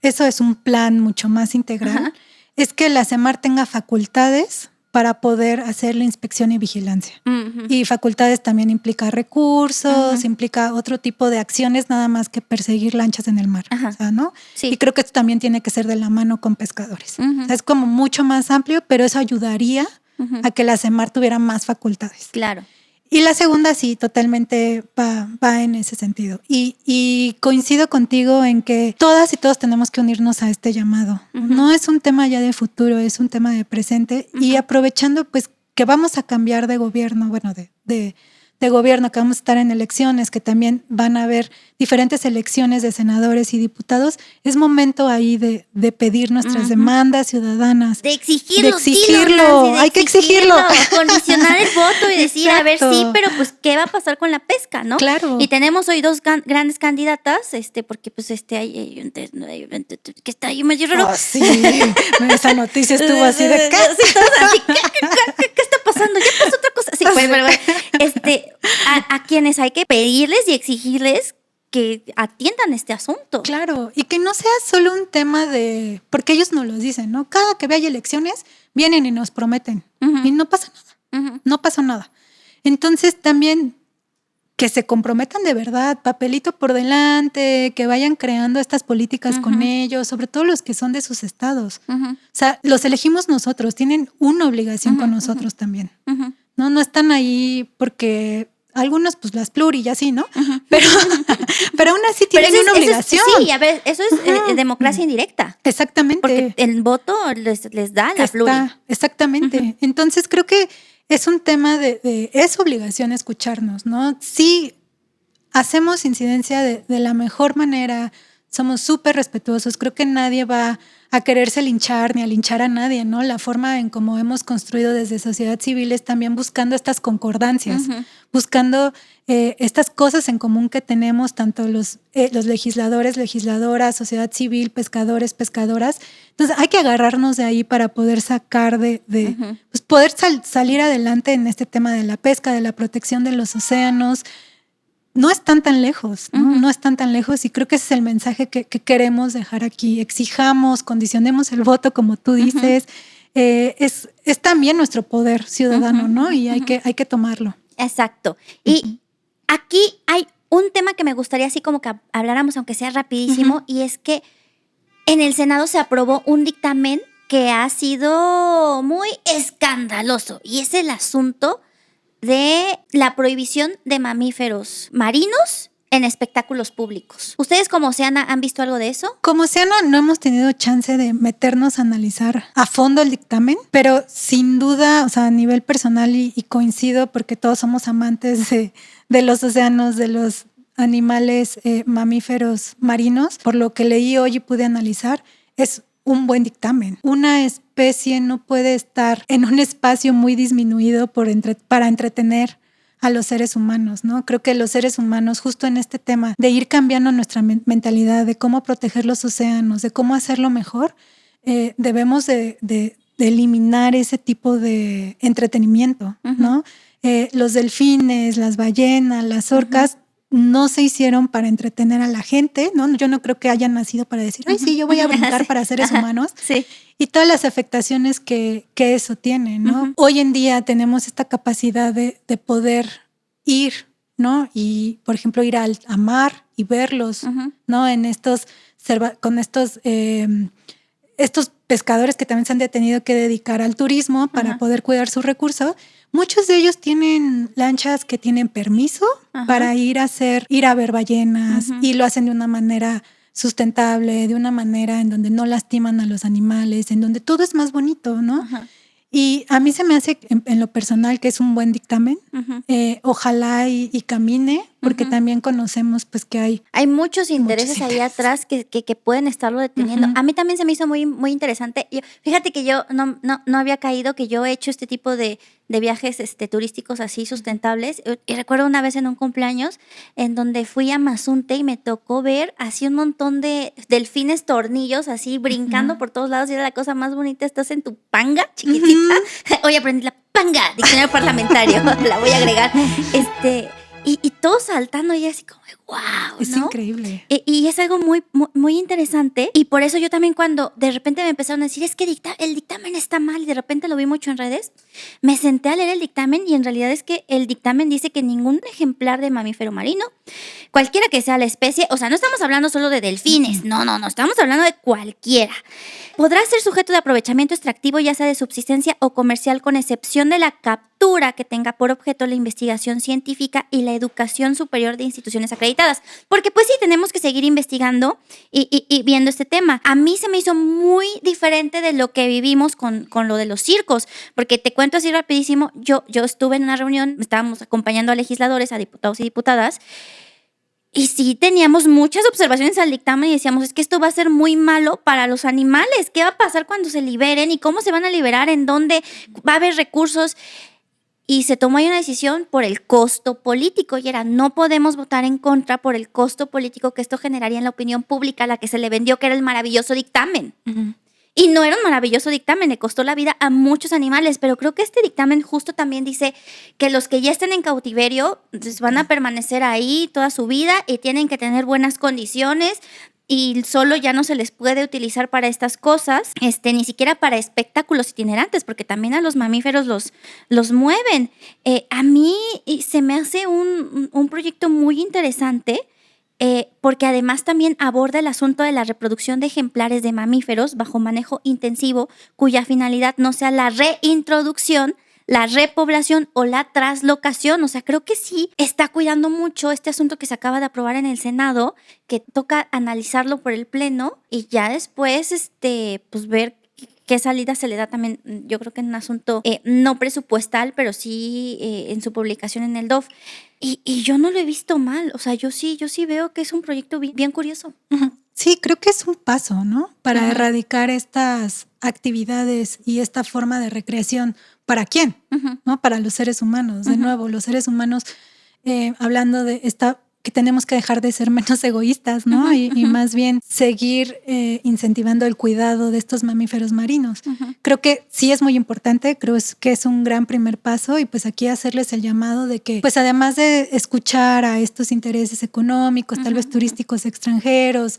eso es un plan mucho más integral, es que la Semar tenga facultades para poder hacer la inspección y vigilancia. Y facultades también implica recursos, implica otro tipo de acciones, nada más que perseguir lanchas en el mar. O sea, ¿no? Sí. Y creo que esto también tiene que ser de la mano con pescadores. O sea, es como mucho más amplio, pero eso ayudaría a que la Semar tuviera más facultades. Claro. Y la segunda sí, totalmente va en ese sentido. Y coincido contigo en que todas y todos tenemos que unirnos a este llamado. No es un tema ya de futuro, es un tema de presente. Y aprovechando pues que vamos a cambiar de gobierno, bueno, de gobierno, que vamos a estar en elecciones, que también van a haber diferentes elecciones de senadores y diputados, es momento ahí de pedir nuestras demandas ciudadanas. De exigirlo. De exigirlo, Nancy, hay que exigirlo. Condicionar el voto y decir, a ver, sí, pero pues, ¿qué va a pasar con la pesca, no? Claro. Y tenemos hoy 2 grandes candidatas, porque pues hay que está ahí medio raro. Oh, sí, esa noticia estuvo así de ¿qué? Sí, todos así, ¿qué está pasando? Ya pasó otra cosa. Sí, bueno, a quienes hay que pedirles y exigirles que atiendan este asunto. Claro, y que no sea solo un tema de, porque ellos nos lo dicen, ¿no? Cada que haya elecciones, vienen y nos prometen y no pasa nada, no pasa nada. Entonces también que se comprometan de verdad, papelito por delante, que vayan creando estas políticas con ellos, sobre todo los que son de sus estados. O sea, los elegimos nosotros, tienen una obligación con nosotros también. No están ahí porque algunos pues las pluri y así, ¿no? Pero aún así tienen una obligación. Sí, a ver, eso es democracia indirecta. Exactamente. Porque el voto les da la pluri. Exactamente. Entonces creo que es un tema es obligación escucharnos, ¿no? Sí, hacemos incidencia de la mejor manera, somos súper respetuosos, creo que nadie va a quererse linchar ni a linchar a nadie, ¿no? La forma en cómo hemos construido desde sociedad civil es también buscando estas concordancias, buscando estas cosas en común que tenemos tanto los legisladores, legisladoras, sociedad civil, pescadores, pescadoras. Entonces hay que agarrarnos de ahí para poder sacar pues poder salir adelante en este tema de la pesca, de la protección de los océanos. No están tan lejos, ¿no? No están tan lejos y creo que ese es el mensaje que queremos dejar aquí. Exijamos, condicionemos el voto, como tú dices. Es también nuestro poder ciudadano, ¿no? Y hay que tomarlo. Exacto. Y aquí hay un tema que me gustaría así como que habláramos, aunque sea rapidísimo, y es que en el Senado se aprobó un dictamen que ha sido muy escandaloso y es el asunto de la prohibición de mamíferos marinos en espectáculos públicos. ¿Ustedes como Oceana han visto algo de eso? Como Oceana no hemos tenido chance de meternos a analizar a fondo el dictamen, pero sin duda, o sea, a nivel personal y coincido porque todos somos amantes de los océanos, de los animales mamíferos marinos. Por lo que leí hoy y pude analizar, es un buen dictamen. Una especie no puede estar en un espacio muy disminuido para entretener a los seres humanos, ¿no? Creo que los seres humanos, justo en este tema de ir cambiando nuestra mentalidad, de cómo proteger los océanos, de cómo hacerlo mejor, debemos de eliminar ese tipo de entretenimiento, ¿no? Los delfines, las ballenas, las orcas, no se hicieron para entretener a la gente, ¿no? Yo no creo que hayan nacido para decir, ay, sí, yo voy a brincar para seres humanos. Sí. Y todas las afectaciones que eso tiene, ¿no? Hoy en día tenemos esta capacidad de poder ir, ¿no? Y, por ejemplo, ir al mar y verlos, ¿no? Con estos pescadores que también se han tenido que dedicar al turismo para poder cuidar su recurso. Muchos de ellos tienen lanchas que tienen permiso para ir a ver ballenas y lo hacen de una manera sustentable, de una manera en donde no lastiman a los animales, en donde todo es más bonito, ¿no? Y a mí se me hace en lo personal que es un buen dictamen. Ojalá y camine, porque también conocemos pues que hay muchos intereses ahí atrás que pueden estarlo deteniendo. A mí también se me hizo muy, muy interesante. Fíjate que yo no había caído, que yo he hecho este tipo de viajes turísticos así sustentables. Y recuerdo una vez en un cumpleaños en donde fui a Mazunte y me tocó ver así un montón de delfines tornillos así brincando por todos lados y era la cosa más bonita. Estás en tu panga chiquitita. Hoy aprendí la panga, diccionario parlamentario, la voy a agregar. Y todo saltando y así como, wow, ¿no? Es increíble. Y es algo muy, muy, muy interesante. Y por eso yo también cuando de repente me empezaron a decir, es que el dictamen está mal y de repente lo vi mucho en redes, me senté a leer el dictamen y en realidad es que el dictamen dice que ningún ejemplar de mamífero marino, cualquiera que sea la especie, o sea, no estamos hablando solo de delfines, no, estamos hablando de cualquiera. Podrá ser sujeto de aprovechamiento extractivo, ya sea de subsistencia o comercial, con excepción de la captura que tenga por objeto la investigación científica y la educación superior de instituciones acreditadas. Porque pues sí, tenemos que seguir investigando y viendo este tema. A mí se me hizo muy diferente de lo que vivimos con lo de los circos, porque te cuento así rapidísimo, yo estuve en una reunión, estábamos acompañando a legisladores, a diputados y diputadas, y sí teníamos muchas observaciones al dictamen y decíamos, es que esto va a ser muy malo para los animales. ¿Qué va a pasar cuando se liberen? ¿Y cómo se van a liberar? ¿En dónde va a haber recursos? Y se tomó ahí una decisión por el costo político y era, no podemos votar en contra por el costo político que esto generaría en la opinión pública a la que se le vendió que era el maravilloso dictamen. Y no era un maravilloso dictamen, le costó la vida a muchos animales, pero creo que este dictamen justo también dice que los que ya estén en cautiverio pues, van a permanecer ahí toda su vida y tienen que tener buenas condiciones y solo ya no se les puede utilizar para estas cosas, ni siquiera para espectáculos itinerantes, porque también a los mamíferos los mueven. A mí se me hace un proyecto muy interesante, porque además también aborda el asunto de la reproducción de ejemplares de mamíferos bajo manejo intensivo, cuya finalidad no sea la reintroducción, la repoblación o la traslocación. O sea, creo que sí está cuidando mucho este asunto que se acaba de aprobar en el Senado, que toca analizarlo por el Pleno y ya después pues ver qué salida se le da también, yo creo que en un asunto no presupuestal, pero sí en su publicación en el DOF. Y yo no lo he visto mal, o sea, yo sí veo que es un proyecto bien curioso. Uh-huh. Sí, creo que es un paso, ¿no? Para erradicar estas actividades y esta forma de recreación. ¿Para quién? ¿No? Para los seres humanos. De nuevo, los seres humanos, hablando de esta, que tenemos que dejar de ser menos egoístas, ¿no? Y más bien seguir incentivando el cuidado de estos mamíferos marinos. Creo que sí es muy importante, creo que es un gran primer paso, y pues aquí hacerles el llamado de que, pues además de escuchar a estos intereses económicos, tal vez turísticos extranjeros,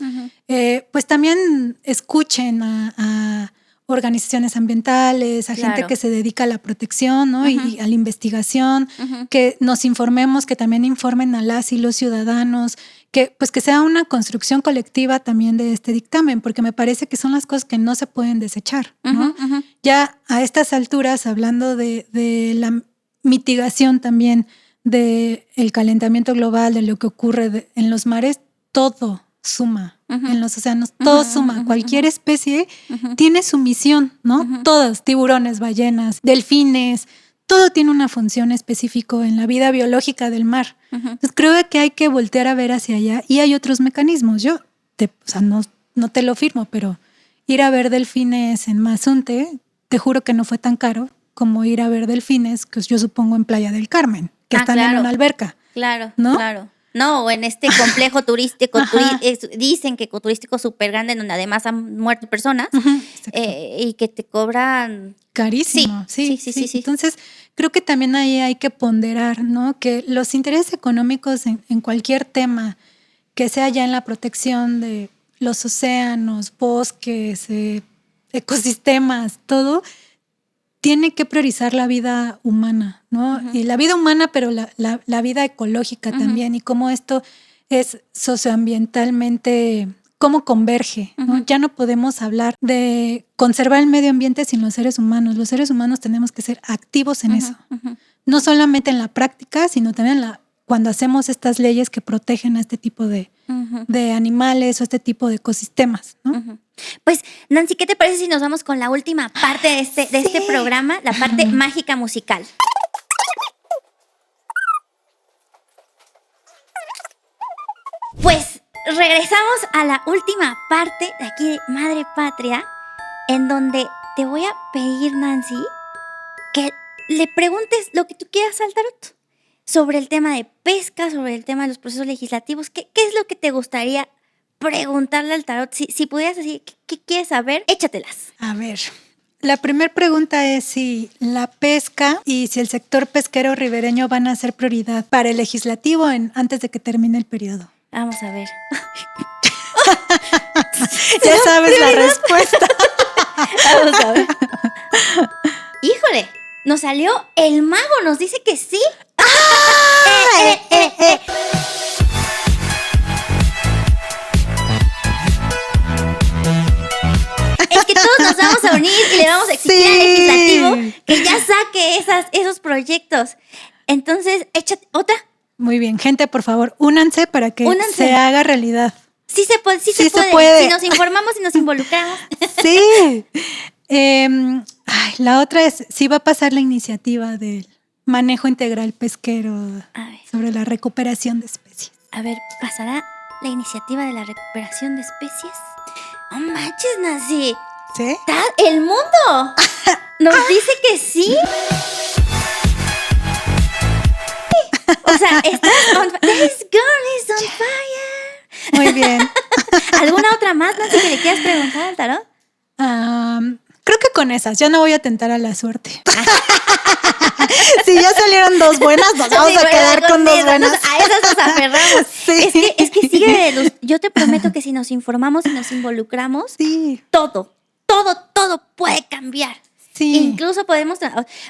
pues también escuchen a organizaciones ambientales, a gente que se dedica a la protección, ¿no? Y a la investigación, que nos informemos, que también informen a las y los ciudadanos, que pues que sea una construcción colectiva también de este dictamen, porque me parece que son las cosas que no se pueden desechar, ¿no? Ya a estas alturas, hablando de la mitigación también del calentamiento global, de lo que ocurre en los mares, todo suma. En los océanos, todo suma. Cualquier especie tiene su misión, ¿no? Todas, tiburones, ballenas, delfines, todo tiene una función específica en la vida biológica del mar. Entonces creo que hay que voltear a ver hacia allá, y hay otros mecanismos. Yo, no te lo firmo, pero ir a ver delfines en Mazunte, te juro que no fue tan caro como ir a ver delfines, que yo supongo en Playa del Carmen, que están en una alberca. Claro, ¿no? Claro. No, o en este complejo turístico, dicen que ecoturístico súper grande, donde además han muerto personas, y que te cobran carísimo. Sí. Entonces, creo que también ahí hay que ponderar, ¿no? Que los intereses económicos en cualquier tema, que sea ya en la protección de los océanos, bosques, ecosistemas, todo, tiene que priorizar la vida humana, ¿no? Y la vida humana, pero la vida ecológica también, y cómo esto es socioambientalmente, cómo converge, ¿no? Ya no podemos hablar de conservar el medio ambiente sin los seres humanos. Los seres humanos tenemos que ser activos en eso. No solamente en la práctica, sino también cuando hacemos estas leyes que protegen a este tipo de animales o este tipo de ecosistemas, ¿no? Pues, Nancy, ¿qué te parece si nos vamos con la última parte de este programa, la parte mágica musical? Pues regresamos a la última parte de aquí de Madre Patria, en donde te voy a pedir, Nancy, que le preguntes lo que tú quieras al tarot sobre el tema de pesca, sobre el tema de los procesos legislativos. ¿Qué es lo que te gustaría preguntarle al tarot? Si pudieras decir, ¿qué quieres saber? Échatelas. A ver, la primera pregunta es si la pesca y si el sector pesquero ribereño van a ser prioridad para el legislativo antes de que termine el periodo. Vamos a ver. Ya sabes la respuesta. Vamos a ver. Híjole, nos salió el mago, nos dice que sí. Es que todos nos vamos a unir y le vamos a exigir al legislativo que ya saque esos proyectos. Entonces, échate otra. Muy bien, gente, por favor, únanse para que se haga realidad. Sí se puede, sí se puede. Si nos informamos y nos involucramos. Sí. La otra es si va a pasar la iniciativa del manejo integral pesquero sobre la recuperación de especies. A ver, ¿pasará la iniciativa de la recuperación de especies? ¡No manches, Nancy! ¿Sí? ¡El mundo! Nos dice que sí. O sea, this girl is on fire. Muy bien. ¿Alguna otra más, Nancy, que le quieras preguntar al tarot? Creo que con esas, ya no voy a tentar a la suerte. Si ya salieron dos buenas, nos vamos a quedar con dos buenas. A esas nos aferramos. Sí. Es que sigue de luz. Yo te prometo que si nos informamos y nos involucramos, todo puede cambiar. Sí. Incluso podemos,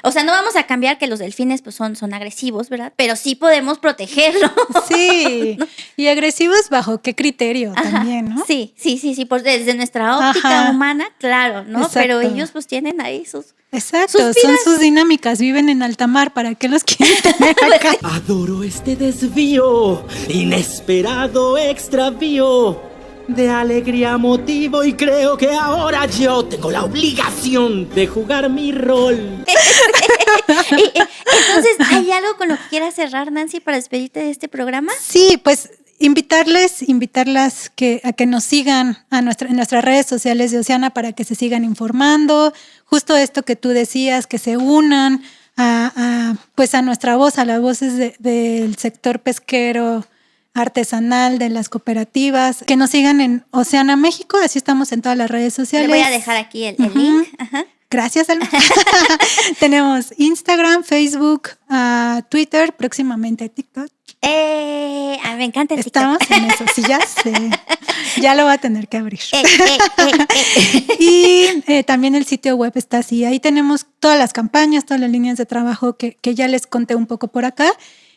o sea, no vamos a cambiar que los delfines pues son agresivos, ¿verdad? Pero sí podemos protegerlos. Sí. Y agresivos bajo qué criterio también, ¿no? Sí, pues desde nuestra óptica humana, claro, ¿no? Exacto. Pero ellos pues tienen ahí sus son sus dinámicas, viven en alta mar, ¿para qué los quieren tener acá? Adoro este desvío, inesperado extravío. de alegría motivo y creo que ahora yo tengo la obligación de jugar mi rol. Entonces, ¿hay algo con lo que quieras cerrar, Nancy, para despedirte de este programa? Sí, pues invitarlas a que nos sigan en nuestras redes sociales de Oceana para que se sigan informando. Justo esto que tú decías, que se unan pues a nuestra voz, a las voces del sector pesquero artesanal, de las cooperativas, que nos sigan en Oceana México, así estamos en todas las redes sociales. Le voy a dejar aquí el link. Ajá. Gracias, Alma. Tenemos Instagram, Facebook, Twitter, próximamente TikTok. Me encanta el Estamos TikTok. en eso, sí, ya sé. Ya lo voy a tener que abrir. Y también el sitio web está así. Ahí tenemos todas las campañas, todas las líneas de trabajo que ya les conté un poco por acá.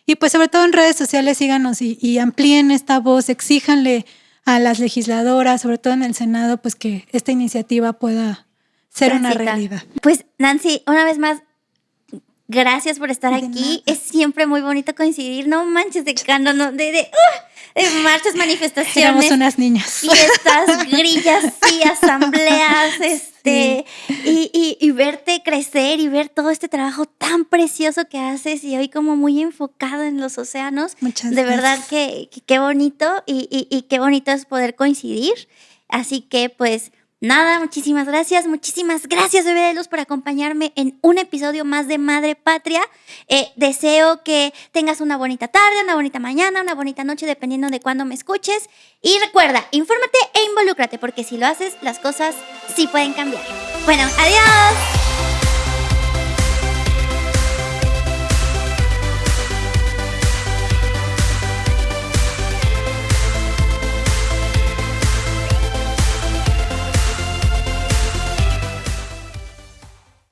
Y pues sobre todo en redes sociales síganos y amplíen esta voz, exíjanle a las legisladoras, sobre todo en el Senado, pues que esta iniciativa pueda ser una realidad. Pues Nancy, una vez más, gracias por estar De aquí. nada. Es siempre muy bonito coincidir. No manches de marchas, manifestaciones. Éramos unas niñas. Fiestas, grillas, sí, asambleas, Sí. y verte crecer y ver todo este trabajo tan precioso que haces y hoy como muy enfocado en los océanos. Muchas de verdad gracias. que qué bonito y qué bonito es poder coincidir. Así que pues nada, muchísimas gracias, Bebé de Luz, por acompañarme en un episodio más de Madre Patria. Deseo que tengas una bonita tarde, una bonita mañana, una bonita noche, dependiendo de cuándo me escuches. Y recuerda, infórmate e involúcrate, porque si lo haces, las cosas sí pueden cambiar. Bueno, adiós.